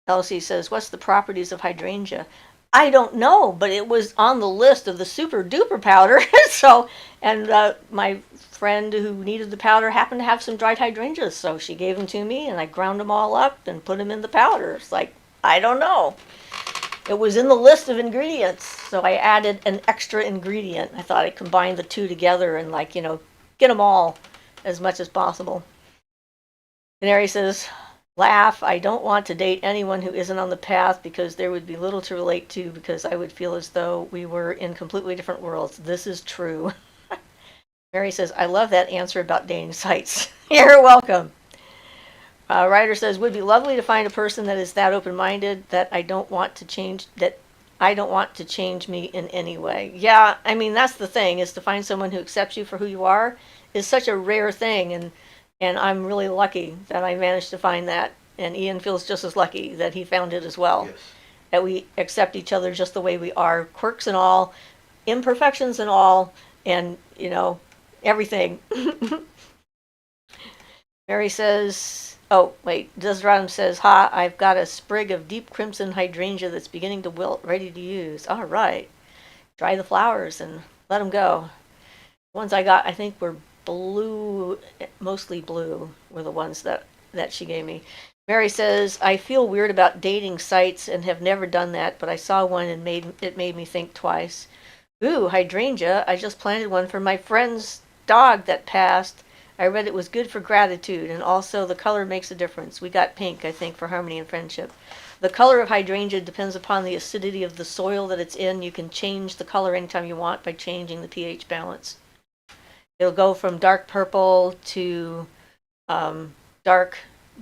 Elsie says, what's the properties of hydrangea? I don't know, but it was on the list of the super duper powder. So, and my friend who needed the powder happened to have some dried hydrangeas, so she gave them to me, and I ground them all up and put them in the powder. It's like, I don't know. It was in the list of ingredients, so I added an extra ingredient. I thought I'd combine the 2 together and, like, get them all as much as possible. Canary says, laugh. I don't want to date anyone who isn't on the path because there would be little to relate to because I would feel as though we were in completely different worlds. This is true. Mary says, I love that answer about dating sites. You're welcome. Ryder says, would be lovely to find a person that is that open-minded that I don't want to change me in any way. Yeah, I mean, that's the thing, is to find someone who accepts you for who you are is such a rare thing, and I'm really lucky that I managed to find that, and Ian feels just as lucky that he found it as well. Yes. That we accept each other just the way we are, quirks and all, imperfections and all, and, everything. Mary says, oh, wait, Desiratum says, ha, I've got a sprig of deep crimson hydrangea that's beginning to wilt, ready to use. All right. Dry the flowers and let them go. The ones I got, I think, were blue, mostly blue, were the ones that she gave me. Mary says, I feel weird about dating sites and have never done that, but I saw one and it made me think twice. Ooh, hydrangea. I just planted one for my friend's dog that passed. I read it was good for gratitude, and also the color makes a difference. We got pink, I think, for harmony and friendship. The color of hydrangea depends upon the acidity of the soil that it's in. You can change the color anytime you want by changing the pH balance. It'll go from dark purple to dark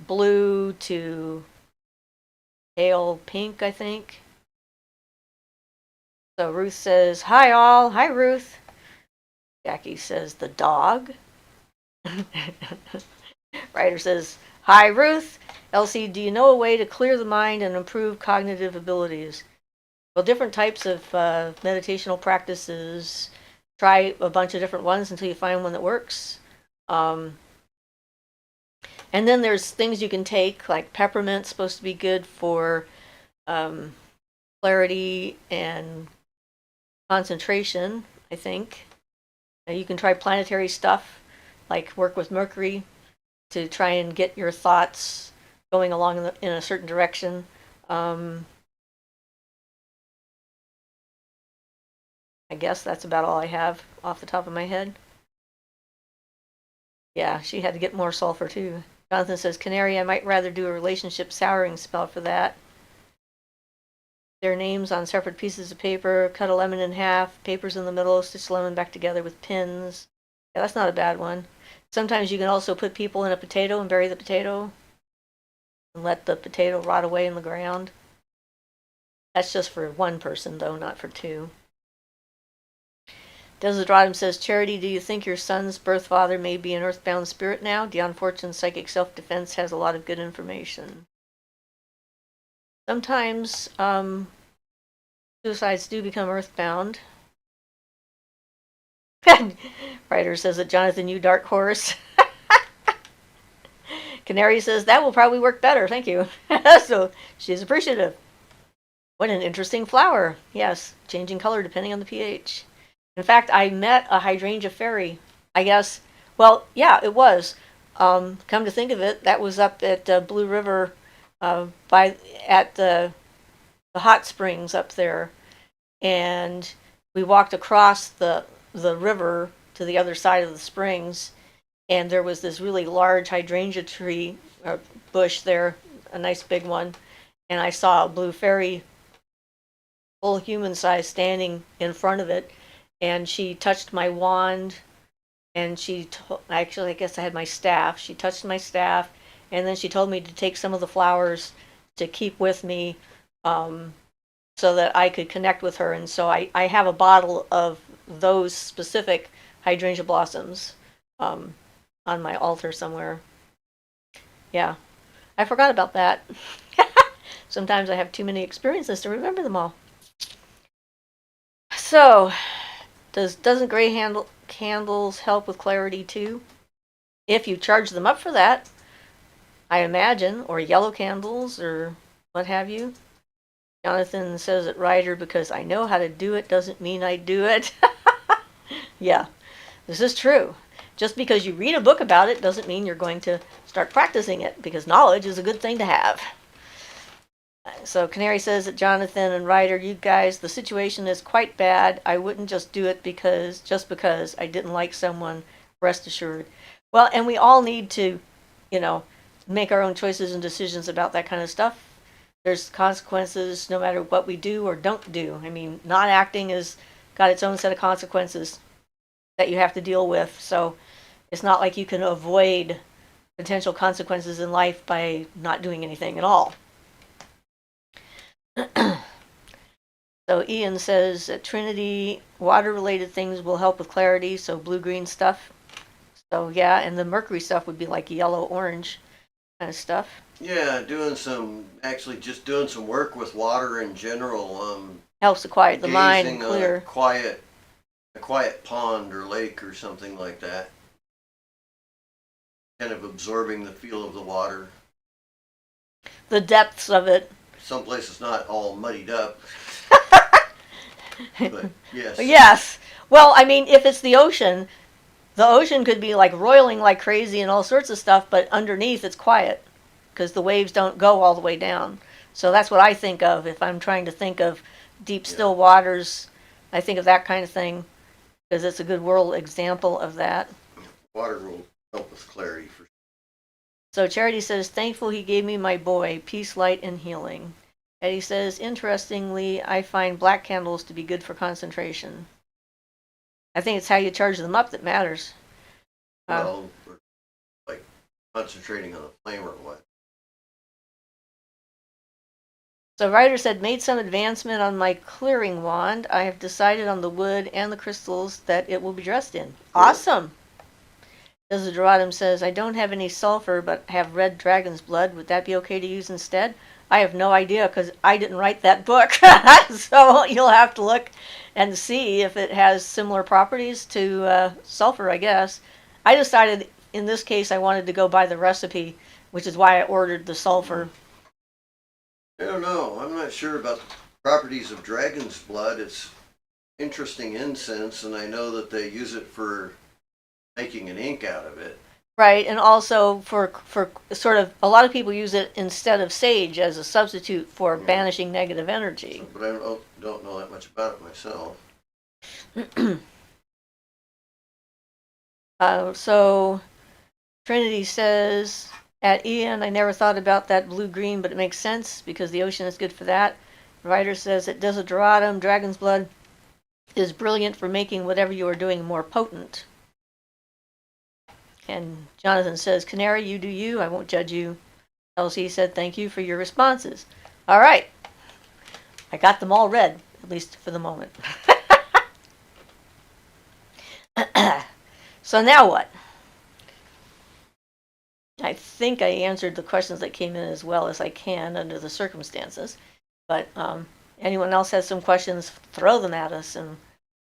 blue to pale pink, I think. So Ruth says, hi all. Hi, Ruth. Jackie says, the dog. Ryder says, hi, Ruth. Elsie, do you know a way to clear the mind and improve cognitive abilities? Well, different types of meditational practices. Try a bunch of different ones until you find one that works. And then there's things you can take, like peppermint's supposed to be good for clarity and concentration, I think. You can try planetary stuff, like work with Mercury to try and get your thoughts going along in a certain direction. I guess that's about all I have off the top of my head. Yeah, she had to get more sulfur too. Jonathan says, Canary, I might rather do a relationship souring spell for that. Their names on separate pieces of paper, cut a lemon in half, papers in the middle, stitch the lemon back together with pins. Yeah, that's not a bad one. Sometimes you can also put people in a potato and bury the potato and let the potato rot away in the ground. That's just for one person, though, not for two. Desidratum says, Charity, do you think your son's birth father may be an earthbound spirit now? Dion Fortune's Psychic Self-Defense has a lot of good information. Sometimes suicides do become earthbound. Ryder says that Jonathan, you dark horse. Canary says, that will probably work better, thank you. So she's appreciative. What an interesting flower. Yes, changing color depending on the pH. In fact, I met a hydrangea fairy, I guess. Well, yeah, it was. Come to think of it, that was up at Blue River at the hot springs up there. And we walked across the river to the other side of the springs, and there was this really large hydrangea tree or bush there, a nice big one, and I saw a blue fairy, full human size, standing in front of it, and she touched my wand, and actually, I guess I had my staff. She touched my staff, and then she told me to take some of the flowers to keep with me, so that I could connect with her. And so I have a bottle of those specific hydrangea blossoms on my altar somewhere. Yeah, I forgot about that. Sometimes I have too many experiences to remember them all. So, doesn't gray candles help with clarity too? If you charge them up for that, I imagine, or yellow candles or what have you. Jonathan says at Ryder, because I know how to do it doesn't mean I do it. Yeah, this is true. Just because you read a book about it doesn't mean you're going to start practicing it, because knowledge is a good thing to have. So Canary says that Jonathan and Ryder, you guys, the situation is quite bad. I wouldn't just do it just because I didn't like someone, rest assured. Well, and we all need to, you know, make our own choices and decisions about that kind of stuff. There's consequences no matter what we do or don't do. I mean, not acting has got its own set of consequences that you have to deal with. So it's not like you can avoid potential consequences in life by not doing anything at all. So Ian says at Trinity, water-related things will help with clarity, so blue-green stuff. So yeah, and the mercury stuff would be like yellow-orange kind of stuff. Yeah, actually just doing some work with water in general. Helps to quiet the mind and Gazing on clear. a quiet pond or lake or something like that. Kind of absorbing the feel of the water. The depths of it. Someplace it's not all muddied up. But yes. Yes. Well, I mean, if it's the ocean could be like roiling like crazy and all sorts of stuff, but underneath it's quiet because the waves don't go all the way down. So that's what I think of if I'm trying to think of deep, still waters. I think of that kind of thing because it's a good world example of that. Water will help with clarity for sure. So Charity says, thankful he gave me my boy, peace, light, and healing. Eddie says, interestingly, I find black candles to be good for concentration. I think it's how you charge them up that matters. Well, like concentrating on a flame or what. So Ryder said, made some advancement on my clearing wand. I have decided on the wood and the crystals that it will be dressed in. Cool. Awesome. Desideradum says, I don't have any sulfur, but have red dragon's blood. Would that be okay to use instead? I have no idea because I didn't write that book. So you'll have to look and see if it has similar properties to sulfur, I guess. I decided in this case I wanted to go by the recipe, which is why I ordered the sulfur. I don't know. I'm not sure about the properties of dragon's blood. It's interesting incense, and I know that they use it for making an ink out of it. Right, and also for sort of, a lot of people use it instead of sage as a substitute for banishing negative energy. So, but I don't know that much about it myself. So Trinity says, at Ian, I never thought about that blue-green, but it makes sense because the ocean is good for that. Ryder says, at Desideradum, dragon's blood is brilliant for making whatever you are doing more potent. And Jonathan says, Canary, you do you. I won't judge you. LC said, thank you for your responses. All right. I got them all read, at least for the moment. So now what? I think I answered the questions that came in as well as I can under the circumstances. But anyone else has some questions, throw them at us and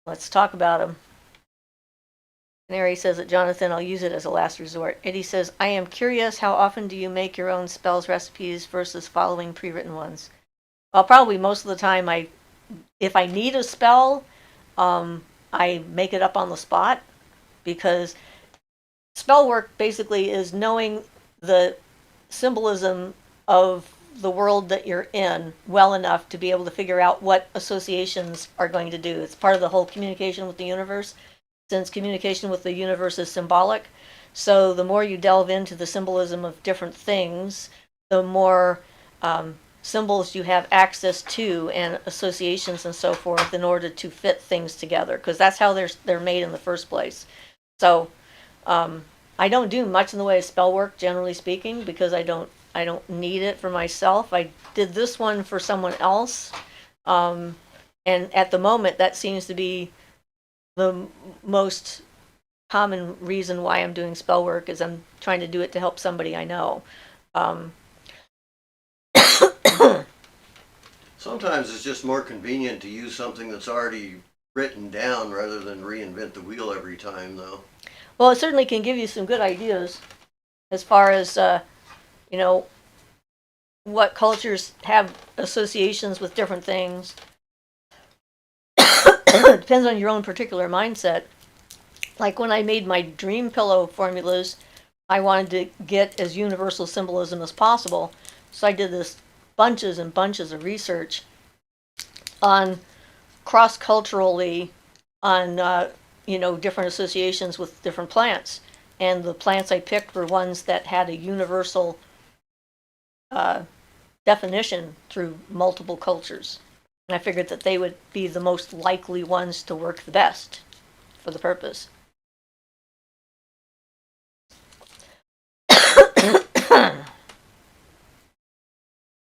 let's talk about them. Canary says that Jonathan, I'll use it as a last resort. Eddie says, I am curious, how often do you make your own spells recipes versus following pre-written ones? Well, probably most of the time if I need a spell, I make it up on the spot because spell work basically is knowing the symbolism of the world that you're in well enough to be able to figure out what associations are going to do. It's part of the whole communication with the universe. Since communication with the universe is symbolic, so the more you delve into the symbolism of different things, the more symbols you have access to and associations and so forth in order to fit things together, because that's how they're made in the first place. So I don't do much in the way of spell work, generally speaking, because I don't need it for myself. I did this one for someone else, and at the moment that seems to be the most common reason why I'm doing spell work is I'm trying to do it to help somebody I know. Sometimes it's just more convenient to use something that's already written down rather than reinvent the wheel every time, though. Well, it certainly can give you some good ideas as far as, what cultures have associations with different things. It depends on your own particular mindset. Like when I made my dream pillow formulas, I wanted to get as universal symbolism as possible. So I did this bunches and bunches of research on cross-culturally on different associations with different plants. and the plants I picked were ones that had a universal definition through multiple cultures. And I figured that they would be the most likely ones to work the best for the purpose.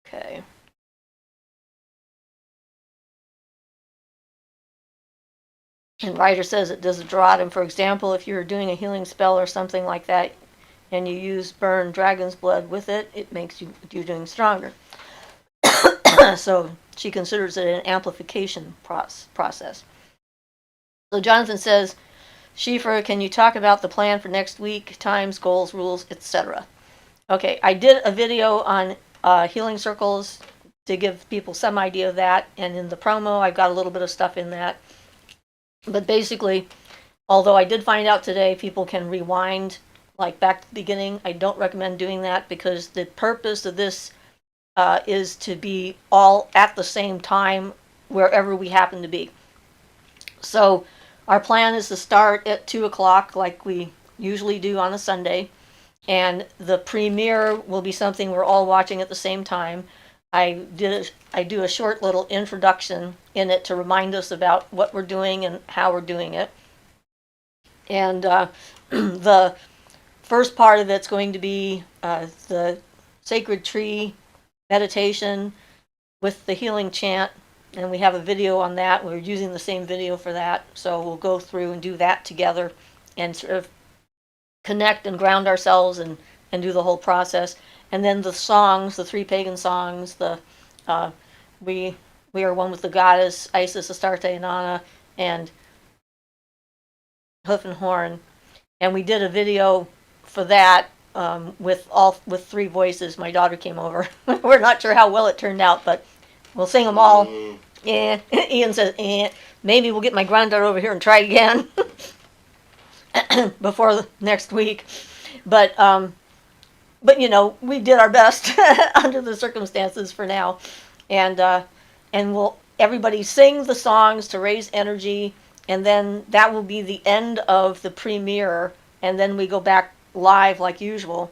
Okay. And Ryder says it does draw at him. For example, if you're doing a healing spell or something like that, and you use burn dragon's blood with it, it makes you doing stronger. So she considers it an amplification process. So Jonathan says, Siofra, can you talk about the plan for next week, times, goals, rules, etc.? Okay, I did a video on healing circles to give people some idea of that, and in the promo I've got a little bit of stuff in that. But basically, although I did find out today people can rewind like back to the beginning, I don't recommend doing that because the purpose of this is to be all at the same time wherever we happen to be. So our plan is to start at 2 o'clock like we usually do on a Sunday, and the premiere will be something we're all watching at the same time. I do a short little introduction in it to remind us about what we're doing and how we're doing it. And the first part of it's going to be the sacred tree meditation with the healing chant, and we have a video on that. We're using the same video for that, so we'll go through and do that together and sort of connect and ground ourselves and do the whole process. And then the songs, the 3 pagan songs, the we are one with the goddess, Isis, Astarte, and Anna, and Hoof and Horn. And we did a video for that with 3 voices. My daughter came over. We're not sure how well it turned out, but we'll sing them all. Yeah. Ian says, maybe we'll get my granddaughter over here and try again before next week. But you know, we did our best under the circumstances for now, and we'll everybody sing the songs to raise energy, and then that will be the end of the premiere, and then we go back live like usual,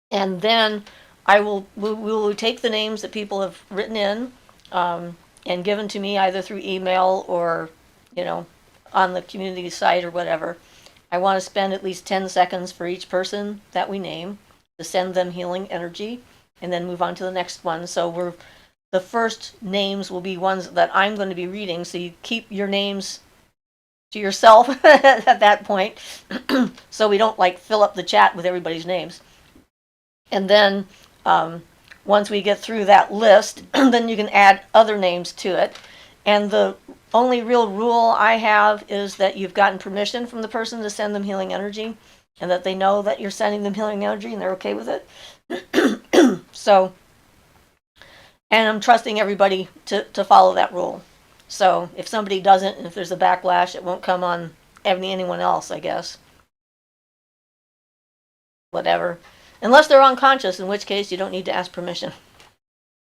and then we will take the names that people have written in and given to me either through email or, you know, on the community site or whatever. I want to spend at least 10 seconds for each person that we name to send them healing energy, and then move on to the next one. So the first names will be ones that I'm going to be reading, so you keep your names to yourself at that point, so we don't like fill up the chat with everybody's names. And then once we get through that list, then you can add other names to it. And the only real rule I have is that you've gotten permission from the person to send them healing energy, and that they know that you're sending them healing energy and they're okay with it. So, and I'm trusting everybody to follow that rule. So if somebody doesn't, and if there's a backlash, it won't come on anyone else, I guess. Whatever. Unless they're unconscious, in which case you don't need to ask permission.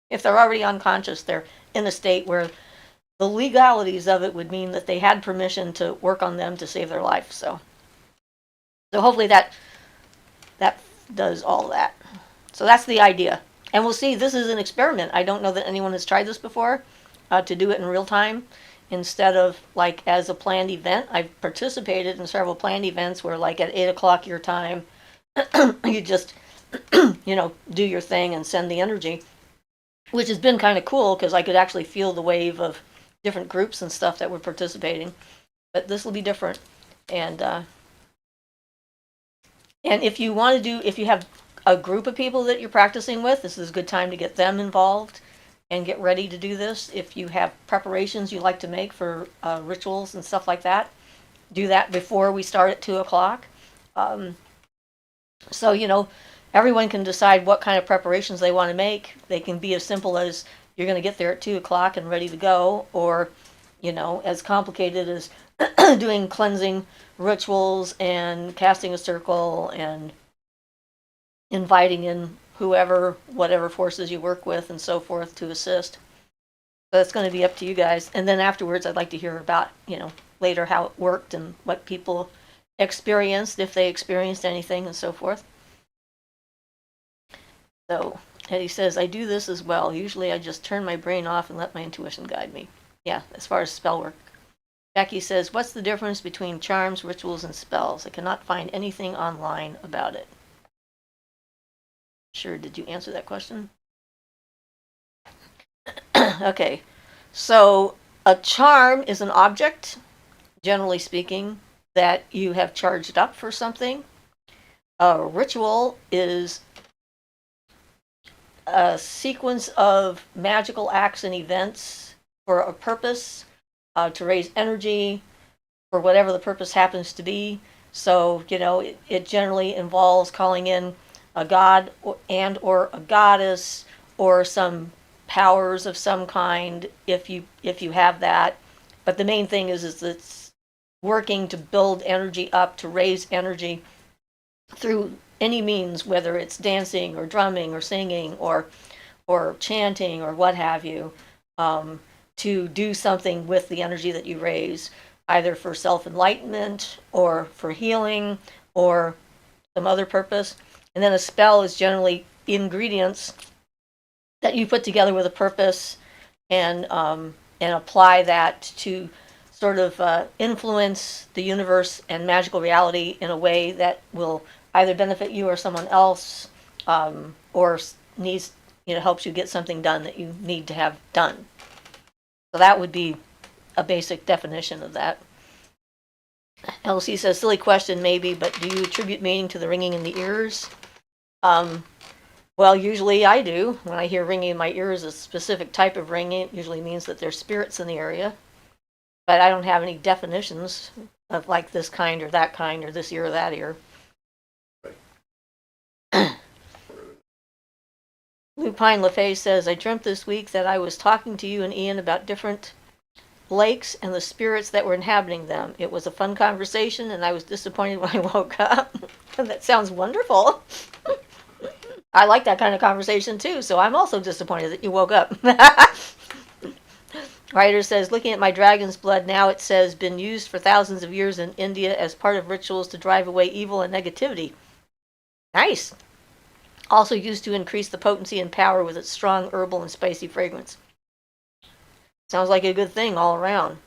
If they're already unconscious, they're in a state where the legalities of it would mean that they had permission to work on them to save their life. So hopefully that does all that. So that's the idea. And we'll see, this is an experiment. I don't know that anyone has tried this before, to do it in real time instead of like as a planned event. I've participated in several planned events where like at 8 o'clock your time, you just, you know, do your thing and send the energy, which has been kind of cool because I could actually feel the wave of different groups and stuff that were participating. But this will be different. And if you want to do, if you have a group of people that you're practicing with, this is a good time to get them involved and get ready to do this. If you have preparations you like to make for rituals and stuff like that, do that before we start at 2 o'clock. So, you know, everyone can decide what kind of preparations they want to make. They can be as simple as you're going to get there at 2 o'clock and ready to go, or, you know, as complicated as doing cleansing rituals and casting a circle and inviting in whoever, whatever forces you work with and so forth to assist. So it's going to be up to you guys. And then afterwards, I'd like to hear about, you know, later how it worked and what people experienced, if they experienced anything, and so forth. So Eddie says, I do this as well. Usually I just turn my brain off and let my intuition guide me. Yeah, as far as spell work. Jackie says, what's the difference between charms, rituals, and spells? I cannot find anything online about it. Sure, did you answer that question? Okay, so a charm is an object, generally speaking, that you have charged up for something. A ritual is a sequence of magical acts and events for a purpose, to raise energy for whatever the purpose happens to be. So, it generally involves calling in a god and or a goddess or some powers of some kind if you have that. But the main thing is it's working to build energy up, to raise energy through any means, whether it's dancing or drumming or singing or chanting or what have you, to do something with the energy that you raise, either for self-enlightenment or for healing or some other purpose. And then a spell is generally ingredients that you put together with a purpose and apply that to sort of influence the universe and magical reality in a way that will either benefit you or someone else, or needs, helps you get something done that you need to have done. So that would be a basic definition of that. LC says, silly question maybe, but do you attribute meaning to the ringing in the ears? Well, usually I do. When I hear ringing in my ears, a specific type of ringing, it usually means that there's spirits in the area. But I don't have any definitions of like this kind or this ear or that ear. Lupine LaFay says, I dreamt this week that I was talking to you and Ian about different lakes and the spirits that were inhabiting them. It was a fun conversation and I was disappointed when I woke up. That sounds wonderful. I like that kind of conversation too, so I'm also disappointed that you woke up. Writer says, looking at my dragon's blood now, it says, been used for thousands of years in India as part of rituals to drive away evil and negativity. Nice. Also used to increase the potency and power with its strong herbal and spicy fragrance. Sounds like a good thing all around.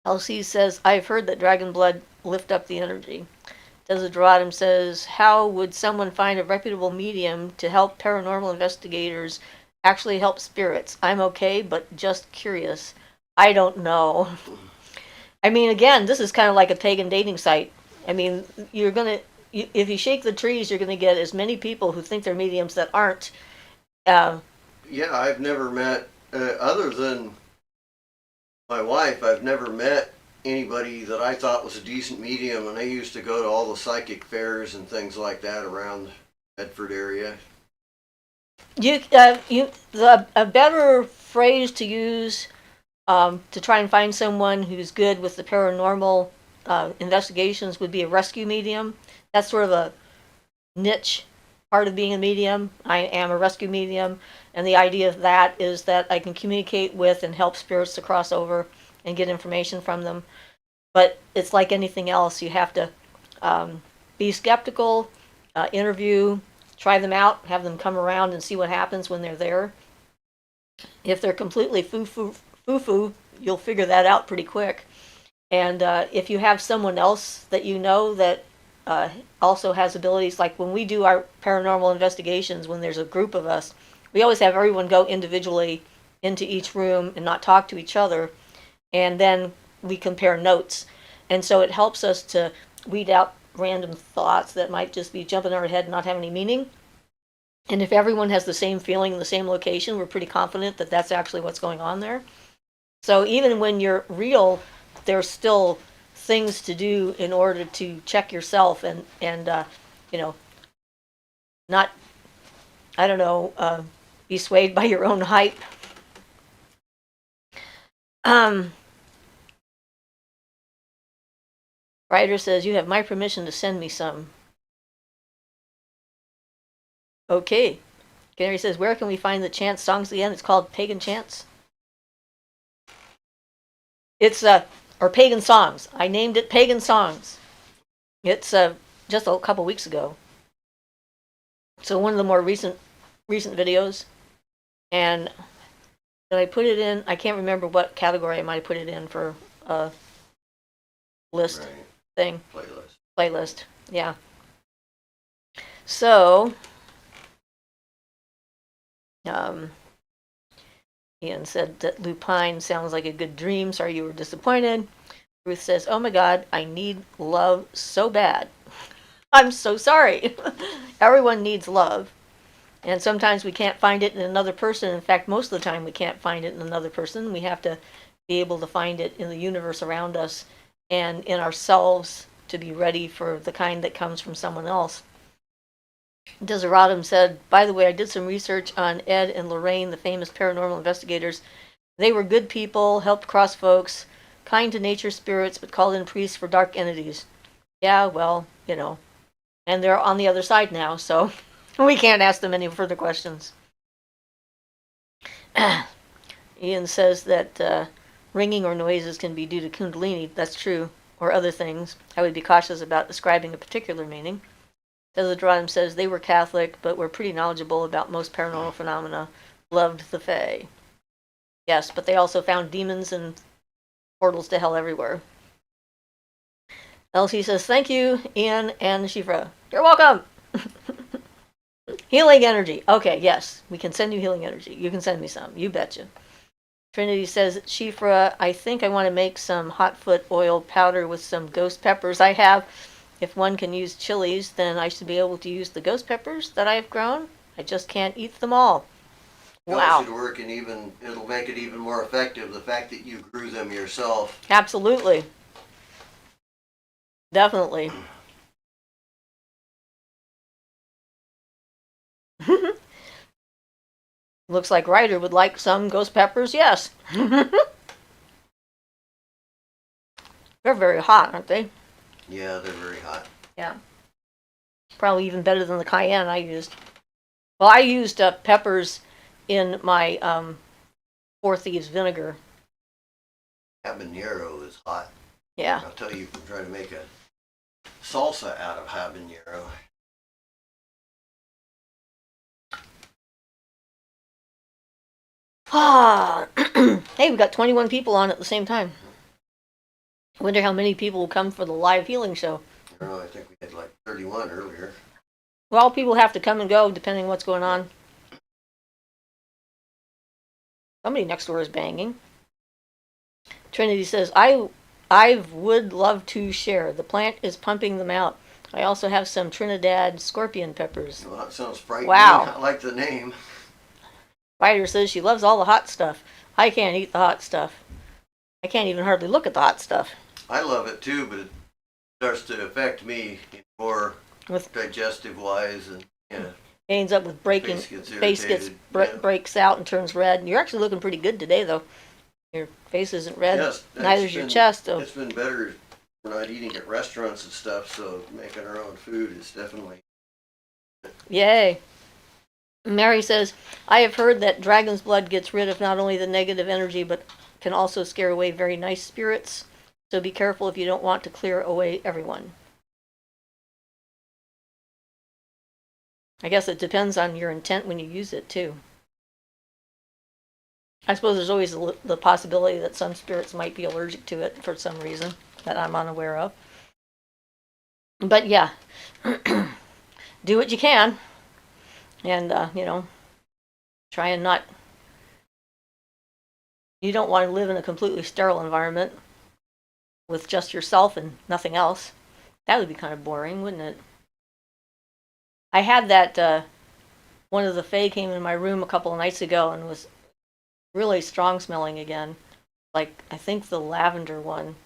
LC says, I've heard that dragon blood lift up the energy. Desideraatum says, how would someone find a reputable medium to help paranormal investigators actually help spirits? I'm okay, but just curious. I don't know. I mean, again, this is kind of like a pagan dating site. I mean, if you shake the trees, you're going to get as many people who think they're mediums that aren't. Yeah, I've never met, other than my wife, I've never met anybody that I thought was a decent medium, and I used to go to all the psychic fairs and things like that around Bedford area. A better phrase to use, to try and find someone who's good with the paranormal investigations would be a rescue medium. That's sort of a niche part of being a medium. I am a rescue medium, and the idea of that is that I can communicate with and help spirits to cross over and get information from them. But it's like anything else. You have to be skeptical, interview, try them out, have them come around and see what happens when they're there. If they're completely foo-foo, you'll figure that out pretty quick. And if you have someone else that you know that also has abilities, like when we do our paranormal investigations, when there's a group of us, we always have everyone go individually into each room and not talk to each other, and then we compare notes. And so it helps us to weed out random thoughts that might just be jumping in our head and not have any meaning. And if everyone has the same feeling in the same location, we're pretty confident that that's actually what's going on there. So even when you're real, there's still things to do in order to check yourself and not, I don't know, be swayed by your own hype. Ryder says, you have my permission to send me some. Okay. Gary says, where can we find the chant songs again? It's called Pagan Chants. It's or pagan songs. I named it pagan songs. It's just a couple weeks ago. So one of the more recent videos, and did I put it in? I can't remember what category I might have put it in for a list Right. thing. Playlist. Yeah. So, Ian said that Lupine sounds like a good dream. Sorry you were disappointed. Ruth says, oh my God, I need love so bad. I'm so sorry. Everyone needs love. And sometimes we can't find it in another person. In fact, most of the time we can't find it in another person. We have to be able to find it in the universe around us and in ourselves to be ready for the kind that comes from someone else. Desieratum said, by the way, I did some research on Ed and Lorraine, the famous paranormal investigators. They were good people, helped cross folks, kind to nature spirits, but called in priests for dark entities. Yeah, well, you know. And they're on the other side now, so we can't ask them any further questions. Ian says that ringing or noises can be due to kundalini. That's true. Or other things. I would be cautious about describing a particular meaning. Desidratum says they were Catholic, but were pretty knowledgeable about most paranormal phenomena. Loved the Fae. Yes, but they also found demons and portals to hell everywhere. Elsie says, thank you, Ian and Siofra. You're welcome! Healing energy. Okay, yes, we can send you healing energy. You can send me some. You betcha. Trinity says, Siofra, I think I want to make some hot foot oil powder with some ghost peppers I have. If one can use chilies, then I should be able to use the ghost peppers that I have grown. I just can't eat them all. Wow. It should work, and it'll make it even more effective, the fact that you grew them yourself. Absolutely. Definitely. Looks like Ryder would like some ghost peppers, yes. They're very hot, aren't they? Yeah, they're very hot. Yeah. Probably even better than the cayenne I used. Well, I used peppers in my Four Thieves vinegar. Habanero is hot. Yeah. I'll tell you, I'm trying to make a salsa out of habanero. Ah, hey, we've got 21 people on at the same time. I wonder how many people will come for the live healing show. I don't know, I think we had like 31 earlier. Well, people have to come and go depending on what's going on. Somebody next door is banging. Trinity says, I would love to share. The plant is pumping them out. I also have some Trinidad scorpion peppers. Well, that sounds frightening. Wow. I like the name. Ryder says she loves all the hot stuff. I can't eat the hot stuff. I can't even hardly look at the hot stuff. I love it too, but it starts to affect me more With digestive wise, and yeah. It ends up with breaking. Face gets Breaks out and turns red. You're actually looking pretty good today, though. Your face isn't red. Yes, Neither's your chest. So. It's been better. We're not eating at restaurants and stuff, so making our own food is definitely. Yay. Mary says, I have heard that dragon's blood gets rid of not only the negative energy, but can also scare away very nice spirits. So be careful if you don't want to clear away everyone. I guess it depends on your intent when you use it, too. I suppose there's always the possibility that some spirits might be allergic to it for some reason that I'm unaware of. But yeah, do what you can. And, try and not... You don't want to live in a completely sterile environment with just yourself and nothing else. That would be kind of boring, wouldn't it? I had that, one of the Fae came in my room a couple of nights ago and was really strong smelling again. Like, I think the lavender one.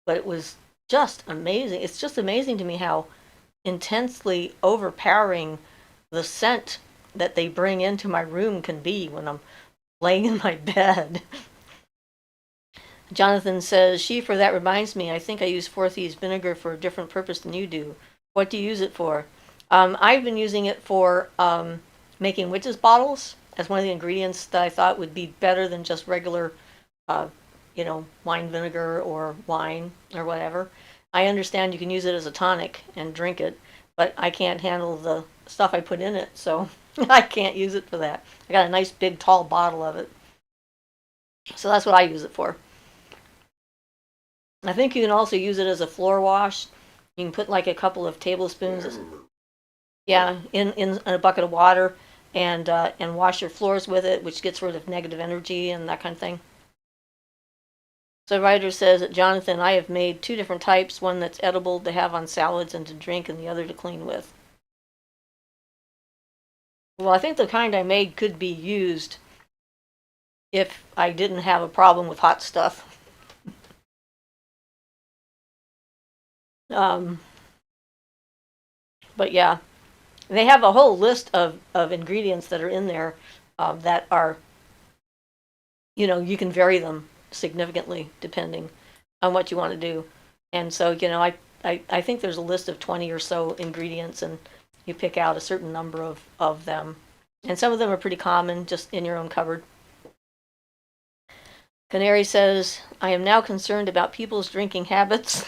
But it was just amazing. It's just amazing to me how intensely overpowering the scent that they bring into my room can be when I'm laying in my bed. Jonathan says, Siofra, that reminds me, I think I use Four Thieves vinegar for a different purpose than you do. What do you use it for? I've been using it for making witches' bottles as one of the ingredients that I thought would be better than just regular wine vinegar or wine or whatever. I understand you can use it as a tonic and drink it, but I can't handle the stuff I put in it, so I can't use it for that. I got a nice big tall bottle of it. So that's what I use it for. I think you can also use it as a floor wash. You can put like a couple of tablespoons, yeah, in a bucket of water, and wash your floors with it, which gets rid of negative energy and that kind of thing. So writer says, Jonathan, I have made two different types, one that's edible to have on salads and to drink, and the other to clean with. Well, I think the kind I made could be used if I didn't have a problem with hot stuff. But yeah, they have a whole list of ingredients that are in there that are, you can vary them significantly depending on what you want to do. And so, I think there's a list of 20 or so ingredients, and you pick out a certain number of them. And some of them are pretty common, just in your own cupboard. Canary says, I am now concerned about people's drinking habits.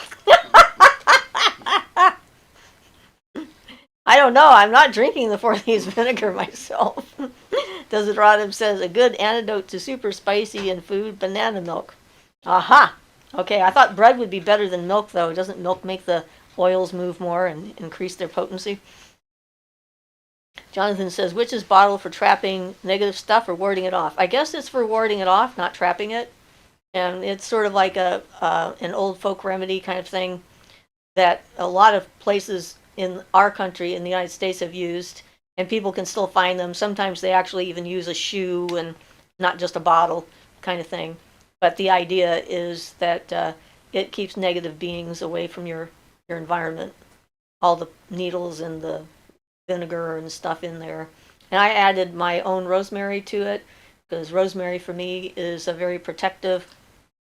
I don't know. I'm not drinking the Four-Leaves vinegar myself. Desiderata says, a good antidote to super spicy and food, banana milk. Aha! Okay, I thought bread would be better than milk, though. Doesn't milk make the oils move more and increase their potency? Jonathan says, which is bottle for trapping negative stuff or warding it off? I guess it's for warding it off, not trapping it. And it's sort of like an old folk remedy kind of thing that a lot of places in our country, in the United States, have used, and people can still find them. Sometimes they actually even use a shoe and not just a bottle kind of thing. But the idea is that it keeps negative beings away from your environment. All the needles and the vinegar and stuff in there. And I added my own rosemary to it, because rosemary for me is a very protective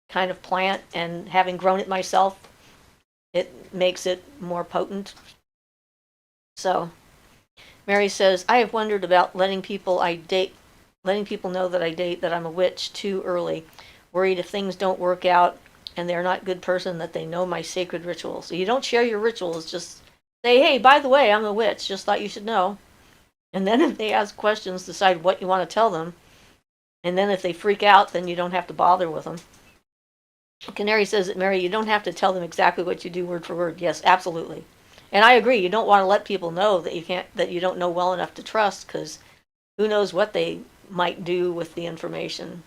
kind of plant, and having grown it myself, it makes it more potent. So Mary says, I have wondered about letting people know that I date, that I'm a witch too early. Worried if things don't work out and they're not a good person, that they know my sacred rituals. So you don't share your rituals, just say, hey, by the way, I'm a witch, just thought you should know. And then if they ask questions, decide what you want to tell them. And then if they freak out, then you don't have to bother with them. Canary says that, Mary, you don't have to tell them exactly what you do word for word. Yes, absolutely. And I agree. You don't want to let people know that you don't know well enough to trust, because who knows what they might do with the information.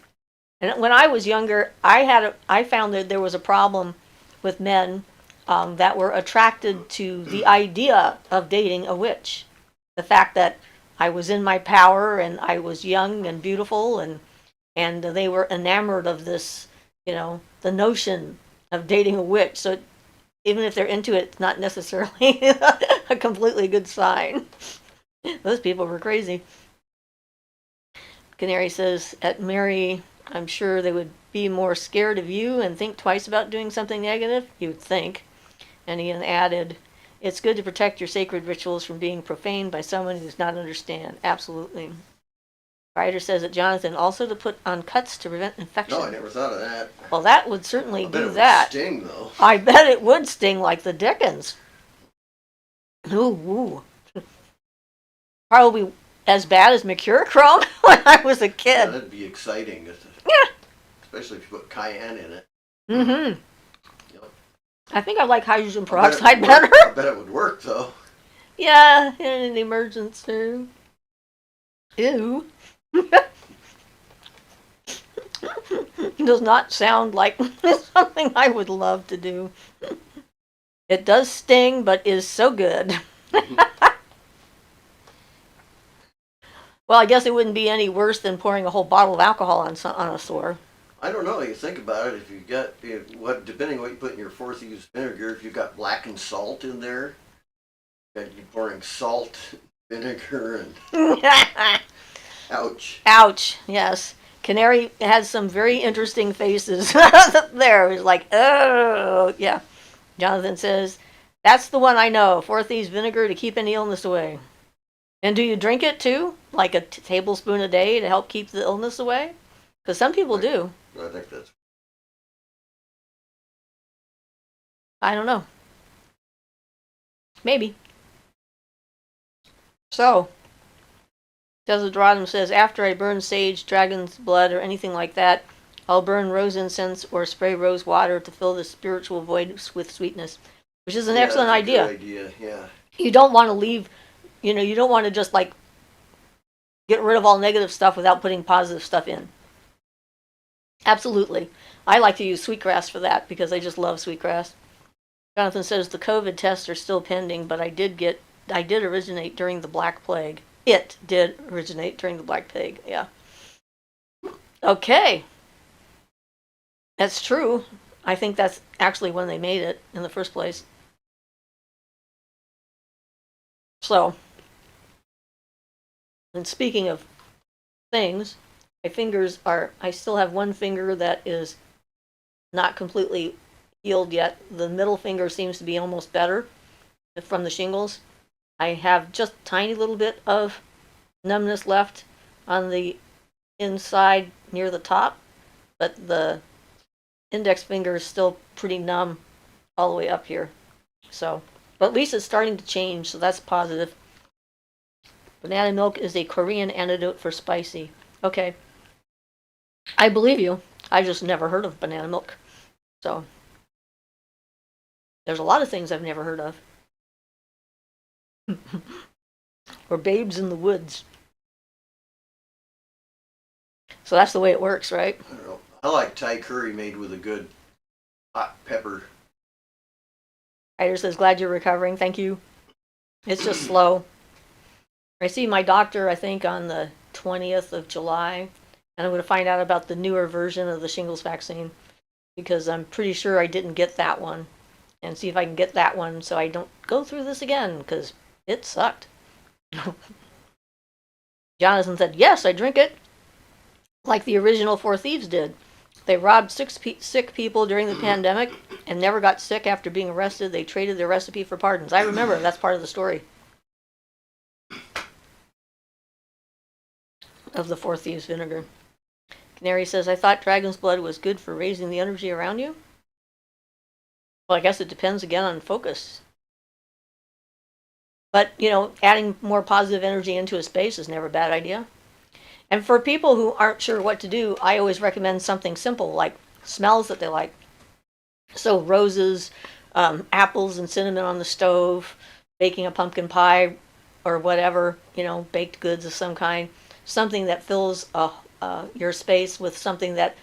And when I was younger, I found that there was a problem with men that were attracted to the idea of dating a witch. The fact that I was in my power and I was young and beautiful, and they were enamored of this, the notion of dating a witch. So even if they're into it, it's not necessarily a completely good sign. Those people were crazy. Canary says, at Mary, I'm sure they would be more scared of you and think twice about doing something negative, you would think. And he added, it's good to protect your sacred rituals from being profaned by someone who does not understand. Absolutely. Writer says that Jonathan, also to put on cuts to prevent infection. No, I never thought of that. Well, that would certainly I bet do it that. would sting, though. I bet it would sting like the dickens. Ooh. Probably as bad as mercurochrome when I was a Yeah, kid. that'd be exciting. Yeah. Especially if you put cayenne in it. Mm-hmm. Yep. I think I like hydrogen I peroxide bet it would better. work. I bet it would work, though. Yeah, in an emergency. Ew. Does not sound like something I would love to do. It does sting, but is so good. Well, I guess it wouldn't be any worse than pouring a whole bottle of alcohol on a sore. I don't know. You think about it. If you got depending on what you put in your Four-Leaves vinegar, if you got blackened salt in there, and you're pouring salt, vinegar, and ouch. Ouch. Yes. Canary has some very interesting faces there. He's like, oh, yeah. Jonathan says, that's the one I know. Four-Leaves vinegar to keep any illness away. And do you drink it too? Like a tablespoon a day to help keep the illness away? Because some people do. I think that's I don't know. Maybe. So, Desideradum says, after I burn sage, dragon's blood, or anything like that, I'll burn rose incense or spray rose water to fill the spiritual void with sweetness, which is an excellent that's a idea. good idea. Yeah. You don't want to leave, you don't want to just like get rid of all negative stuff without putting positive stuff in. Absolutely. I like to use sweetgrass for that because I just love sweetgrass. Jonathan says the COVID tests are still pending, but I did originate during the Black Plague. It did originate during the Black Plague, yeah. Okay. That's true. I think that's actually when they made it in the first place. So, and speaking of things, I still have one finger that is not completely healed yet. The middle finger seems to be almost better from the shingles. I have just a tiny little bit of numbness left on the inside near the top, but the index finger is still pretty numb all the way up here. So, but at least it's starting to change, so that's positive. Banana milk is a Korean antidote for spicy. Okay. I believe you. I just never heard of banana milk. So, there's a lot of things I've never heard of. Or babes in the woods. So that's the way it works, right? I don't know. I like Thai curry made with a good hot pepper. Ryder says, glad you're recovering. Thank you. It's just slow. I see my doctor, I think, on the 20th of July, and I'm going to find out about the newer version of the shingles vaccine because I'm pretty sure I didn't get that one, and see if I can get that one so I don't go through this again because it sucked. Jonathan said, yes, I drink it like the original Four Thieves did. They robbed sick people during the pandemic and never got sick after being arrested. They traded their recipe for pardons. I remember, that's part of the story of the Four Thieves vinegar. Canary says, I thought dragon's blood was good for raising the energy around you. Well, I guess it depends again on focus. But, adding more positive energy into a space is never a bad idea. And for people who aren't sure what to do, I always recommend something simple like smells that they like. So roses, apples and cinnamon on the stove, baking a pumpkin pie or whatever, baked goods of some kind. Something that fills your space with something that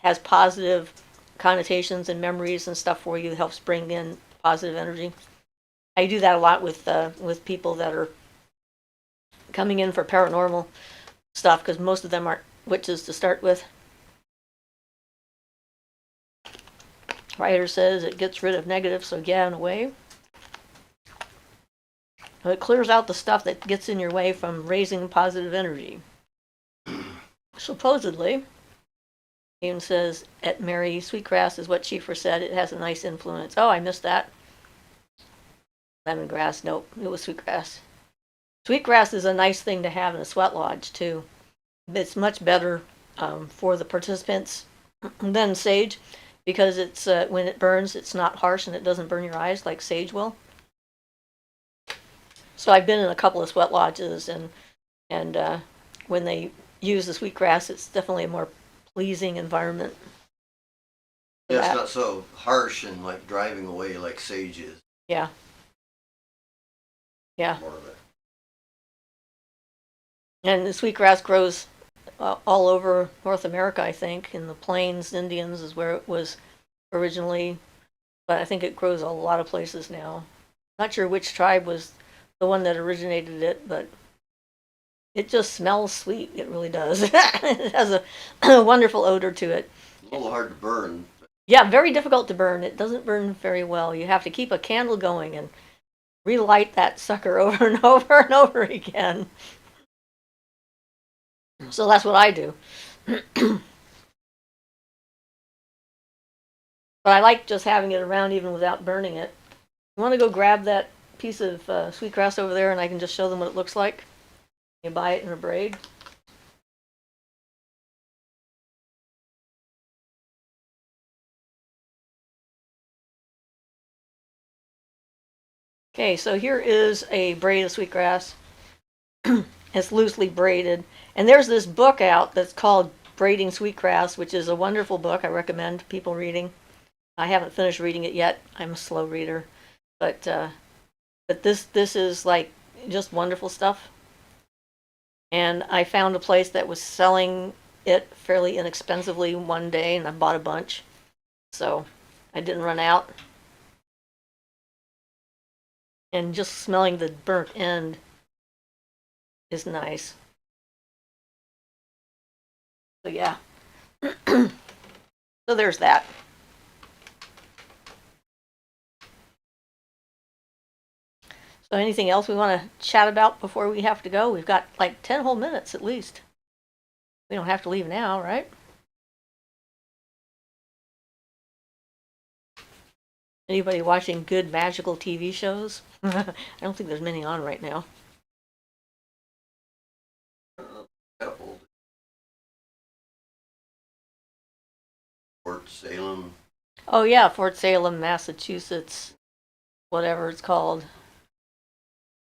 has positive connotations and memories and stuff for you, helps bring in positive energy. I do that a lot with people that are coming in for paranormal stuff because most of them aren't witches to start with. Ryder says it gets rid of negative, so yeah, in a way. It clears out the stuff that gets in your way from raising positive energy. Supposedly, Ian says at Mary, sweetgrass is what Siofra said. It has a nice influence. Oh, I missed that. Lemongrass, nope, it was sweetgrass. Sweetgrass is a nice thing to have in a sweat lodge, too. It's much better for the participants than sage because it's when it burns, it's not harsh and it doesn't burn your eyes like sage will. So I've been in a couple of sweat lodges, and when they use the sweetgrass, it's definitely a more pleasing environment. Yeah, it's not so harsh and like driving away like sage is. Yeah. Yeah. More of it. And the sweetgrass grows all over North America, I think. In the Plains, Indians is where it was originally, but I think it grows a lot of places now. Not sure which tribe was the one that originated it, but it just smells sweet. It really does. It has a wonderful odor to it. A little hard to burn. Yeah, very difficult to burn. It doesn't burn very well. You have to keep a candle going and relight that sucker over and over and over again. So that's what I do. But I like just having it around even without burning it. You want to go grab that piece of sweetgrass over there and I can just show them what it looks like? You buy it in a braid. Okay, so here is a braid of sweetgrass. It's loosely braided. And there's this book out that's called Braiding Sweetgrass, which is a wonderful book. I recommend people reading. I haven't finished reading it yet. I'm a slow reader. But this is like just wonderful stuff. And I found a place that was selling it fairly inexpensively one day, and I bought a bunch. So I didn't run out. And just smelling the burnt end is nice. So yeah. So there's that. So anything else we want to chat about before we have to go? We've got like 10 whole minutes at least. We don't have to leave now, right? Anybody watching good magical TV shows? I don't think there's many on right now. Couple. Fort Salem. Oh yeah, Fort Salem, Massachusetts, whatever it's called.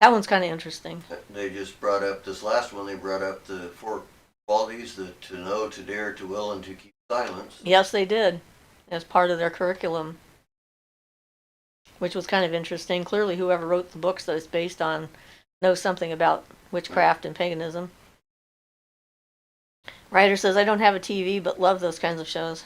That one's kind of interesting. They just brought up this last one. They brought up the four qualities: the to know, to dare, to will, and to keep silence. Yes, they did, as part of their curriculum, which was kind of interesting. Clearly, whoever wrote the books that it's based on knows something about witchcraft and paganism. Writer says, I don't have a TV, but love those kinds of shows.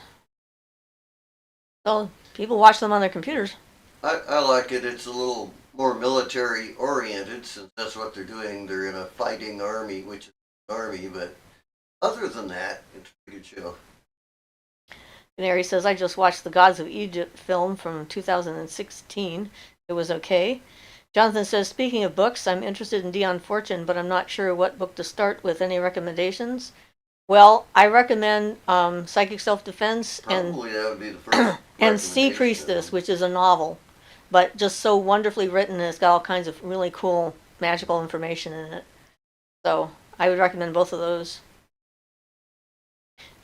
So people watch them on their computers. I like it. It's a little more military oriented since that's what they're doing. They're in a fighting army, which is an army, but other than that, it's a good show. Canary says, I just watched the Gods of Egypt film from 2016. It was okay. Jonathan says, speaking of books, I'm interested in Dion Fortune, but I'm not sure what book to start with. Any recommendations? Well, I recommend Psychic Self-Defense Probably that would be the first. and Sea Priestess, which is a novel, but just so wonderfully written, and it's got all kinds of really cool magical information in it. So I would recommend both of those.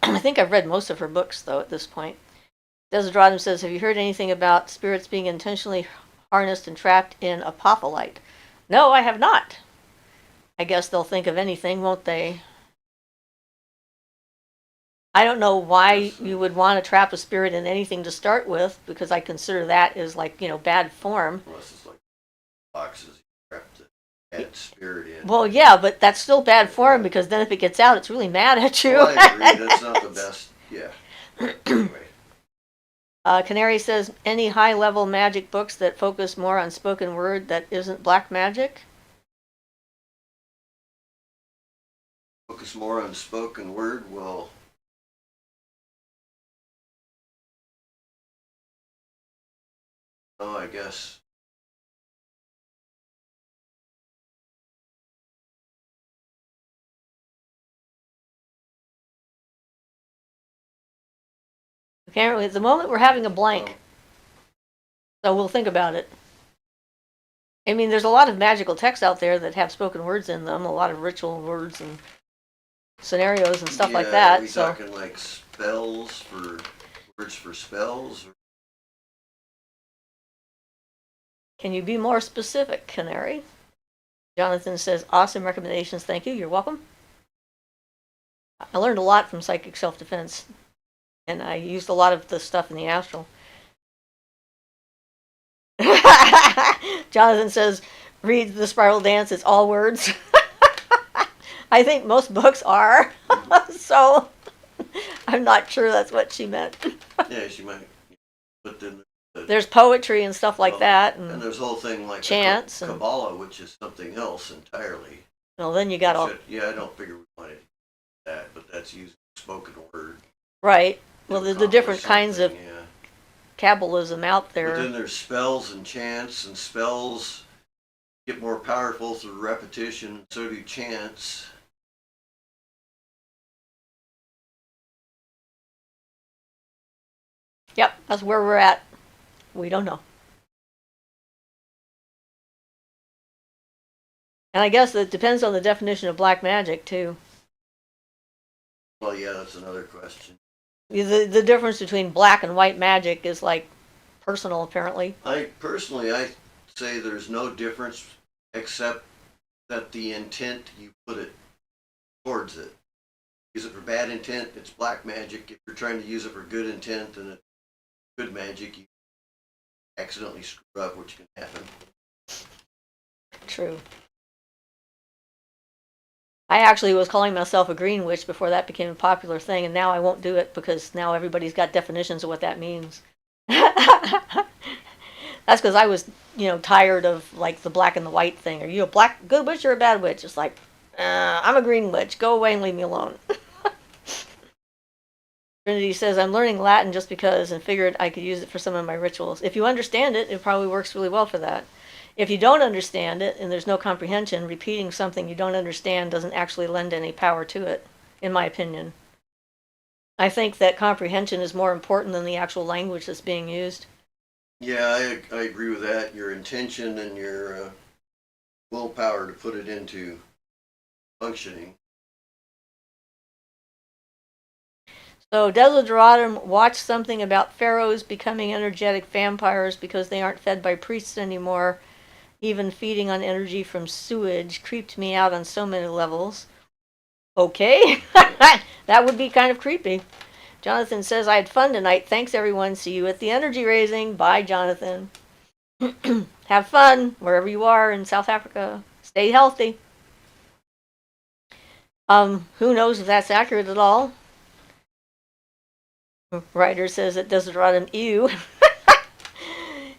I think I've read most of her books, though, at this point. Desidratum says, have you heard anything about spirits being intentionally harnessed and trapped in apophyllite? No, I have not. I guess they'll think of anything, won't they? I don't know why you would want to trap a spirit in anything to start with, because I consider that as like, bad form. Unless it's like boxes you trap the bad spirit in. Well, yeah, but that's still bad form, because then if it gets out, it's really mad at you. Well, I agree. That's not the best. Yeah. Anyway. Canary says, any high-level magic books that focus more on spoken word that isn't black magic? Focus more on spoken word. Well, I guess. Apparently, at the moment, we're having a blank. So we'll think about it. I mean, there's a lot of magical texts out there that have spoken words in them, a lot of ritual words and scenarios and stuff like that. Are we so talking like spells for words for spells? Can you be more specific, Canary? Jonathan says, awesome recommendations. Thank you. You're welcome. I learned a lot from Psychic Self-Defense, and I used a lot of the stuff in the astral. Jonathan says, read The Spiral Dance. It's all words. I think most books are. So I'm not sure that's what she meant. Yeah, she might. But then there's poetry and stuff like that. And there's a whole thing like chants Kabbalah, which is something else entirely. Well, then you got all. Yeah, I don't figure we wanted that, but that's using spoken word. Right. Well, the different kinds of yeah. Kabbalism out there. But then there's spells and chants, and spells get more powerful through repetition. So do chants. Yep, that's where we're at. We don't know. And I guess it depends on the definition of black magic, too. Well, yeah, that's another question. The difference between black and white magic is like personal, apparently. I say there's no difference except that the intent you put it towards it. Use it for bad intent, it's black magic. If you're trying to use it for good intent and it's good magic, you accidentally screw up, which can happen. True. I actually was calling myself a green witch before that became a popular thing, and now I won't do it because now everybody's got definitions of what that means. That's because I was, tired of like the black and the white thing. Are you a black good witch or a bad witch? It's like, I'm a green witch. Go away and leave me alone. Trinity says, I'm learning Latin just because and figured I could use it for some of my rituals. If you understand it, it probably works really well for that. If you don't understand it and there's no comprehension, repeating something you don't understand doesn't actually lend any power to it, in my opinion. I think that comprehension is more important than the actual language that's being used. Yeah, I agree with that. Your intention and your willpower to put it into functioning. So Desideratum watched something about pharaohs becoming energetic vampires because they aren't fed by priests anymore. Even feeding on energy from sewage creeped me out on so many levels. Okay, that would be kind of creepy. Jonathan says, I had fun tonight. Thanks, everyone. See you at the energy raising. Bye, Jonathan. Have fun wherever you are in South Africa. Stay healthy. Who knows if that's accurate at all? Writer says it Desideratum ew.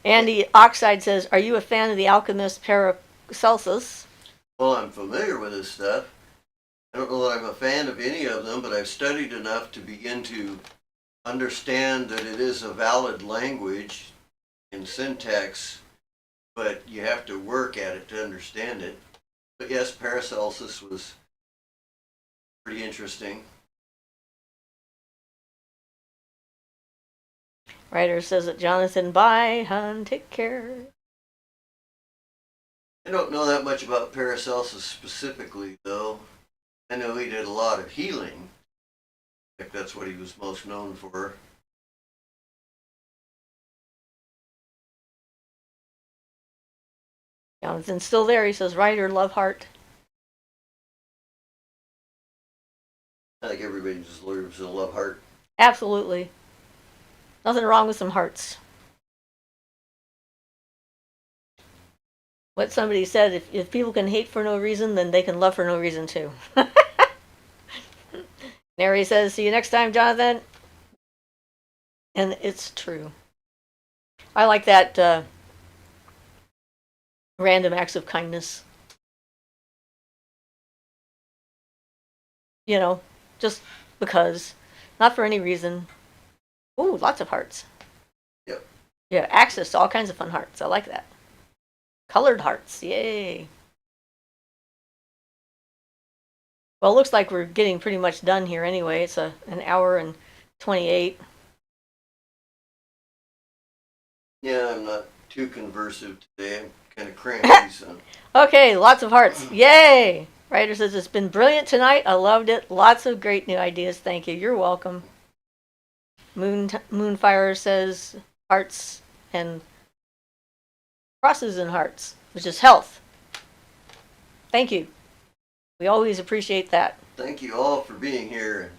Andy Oxide says, are you a fan of the alchemist Paracelsus? Well, I'm familiar with his stuff. I don't know that I'm a fan of any of them, but I've studied enough to begin to understand that it is a valid language in syntax, but you have to work at it to understand it. But yes, Paracelsus was pretty interesting. Writer says that Jonathan, bye, hun, take care. I don't know that much about Paracelsus specifically, though. I know he did a lot of healing. I think that's what he was most known for. Jonathan's still there. He says, writer, love heart. I think everybody deserves a love heart. Absolutely. Nothing wrong with some hearts. What somebody said, if people can hate for no reason, then they can love for no reason too. Mary says, see you next time, Jonathan. And it's true. I like that random acts of kindness. Just because. Not for any reason. Ooh, lots of hearts. Yep. Yeah, access to all kinds of fun hearts. I like that. Colored hearts. Yay. Well, it looks like we're getting pretty much done here anyway. It's an hour and 28. Yeah, I'm not too conversive today. I'm kind of cranky, so. Okay, lots of hearts. Yay! Writer says, it's been brilliant tonight. I loved it. Lots of great new ideas. Thank you. You're welcome. Moonfire says, hearts and crosses and hearts, which is health. Thank you. We always appreciate that. Thank you all for being here and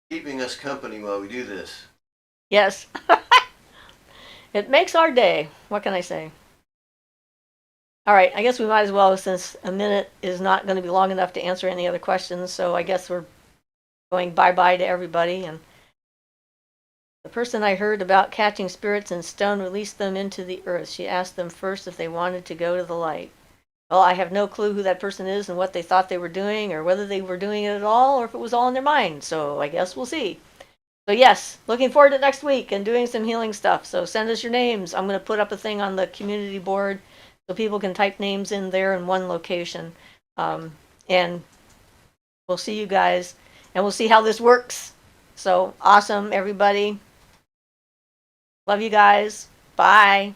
keeping us company while we do this. Yes. It makes our day. What can I say? All right, I guess we might as well, since a minute is not going to be long enough to answer any other questions, so I guess we're going bye-bye to everybody. And the person I heard about catching spirits in stone released them into the earth. She asked them first if they wanted to go to the light. Well, I have no clue who that person is and what they thought they were doing, or whether they were doing it at all, or if it was all in their mind. So I guess we'll see. So yes, looking forward to next week and doing some healing stuff. So send us your names. I'm going to put up a thing on the community board so people can type names in there in one location. And we'll see you guys, and we'll see how this works. So awesome, everybody. Love you guys. Bye.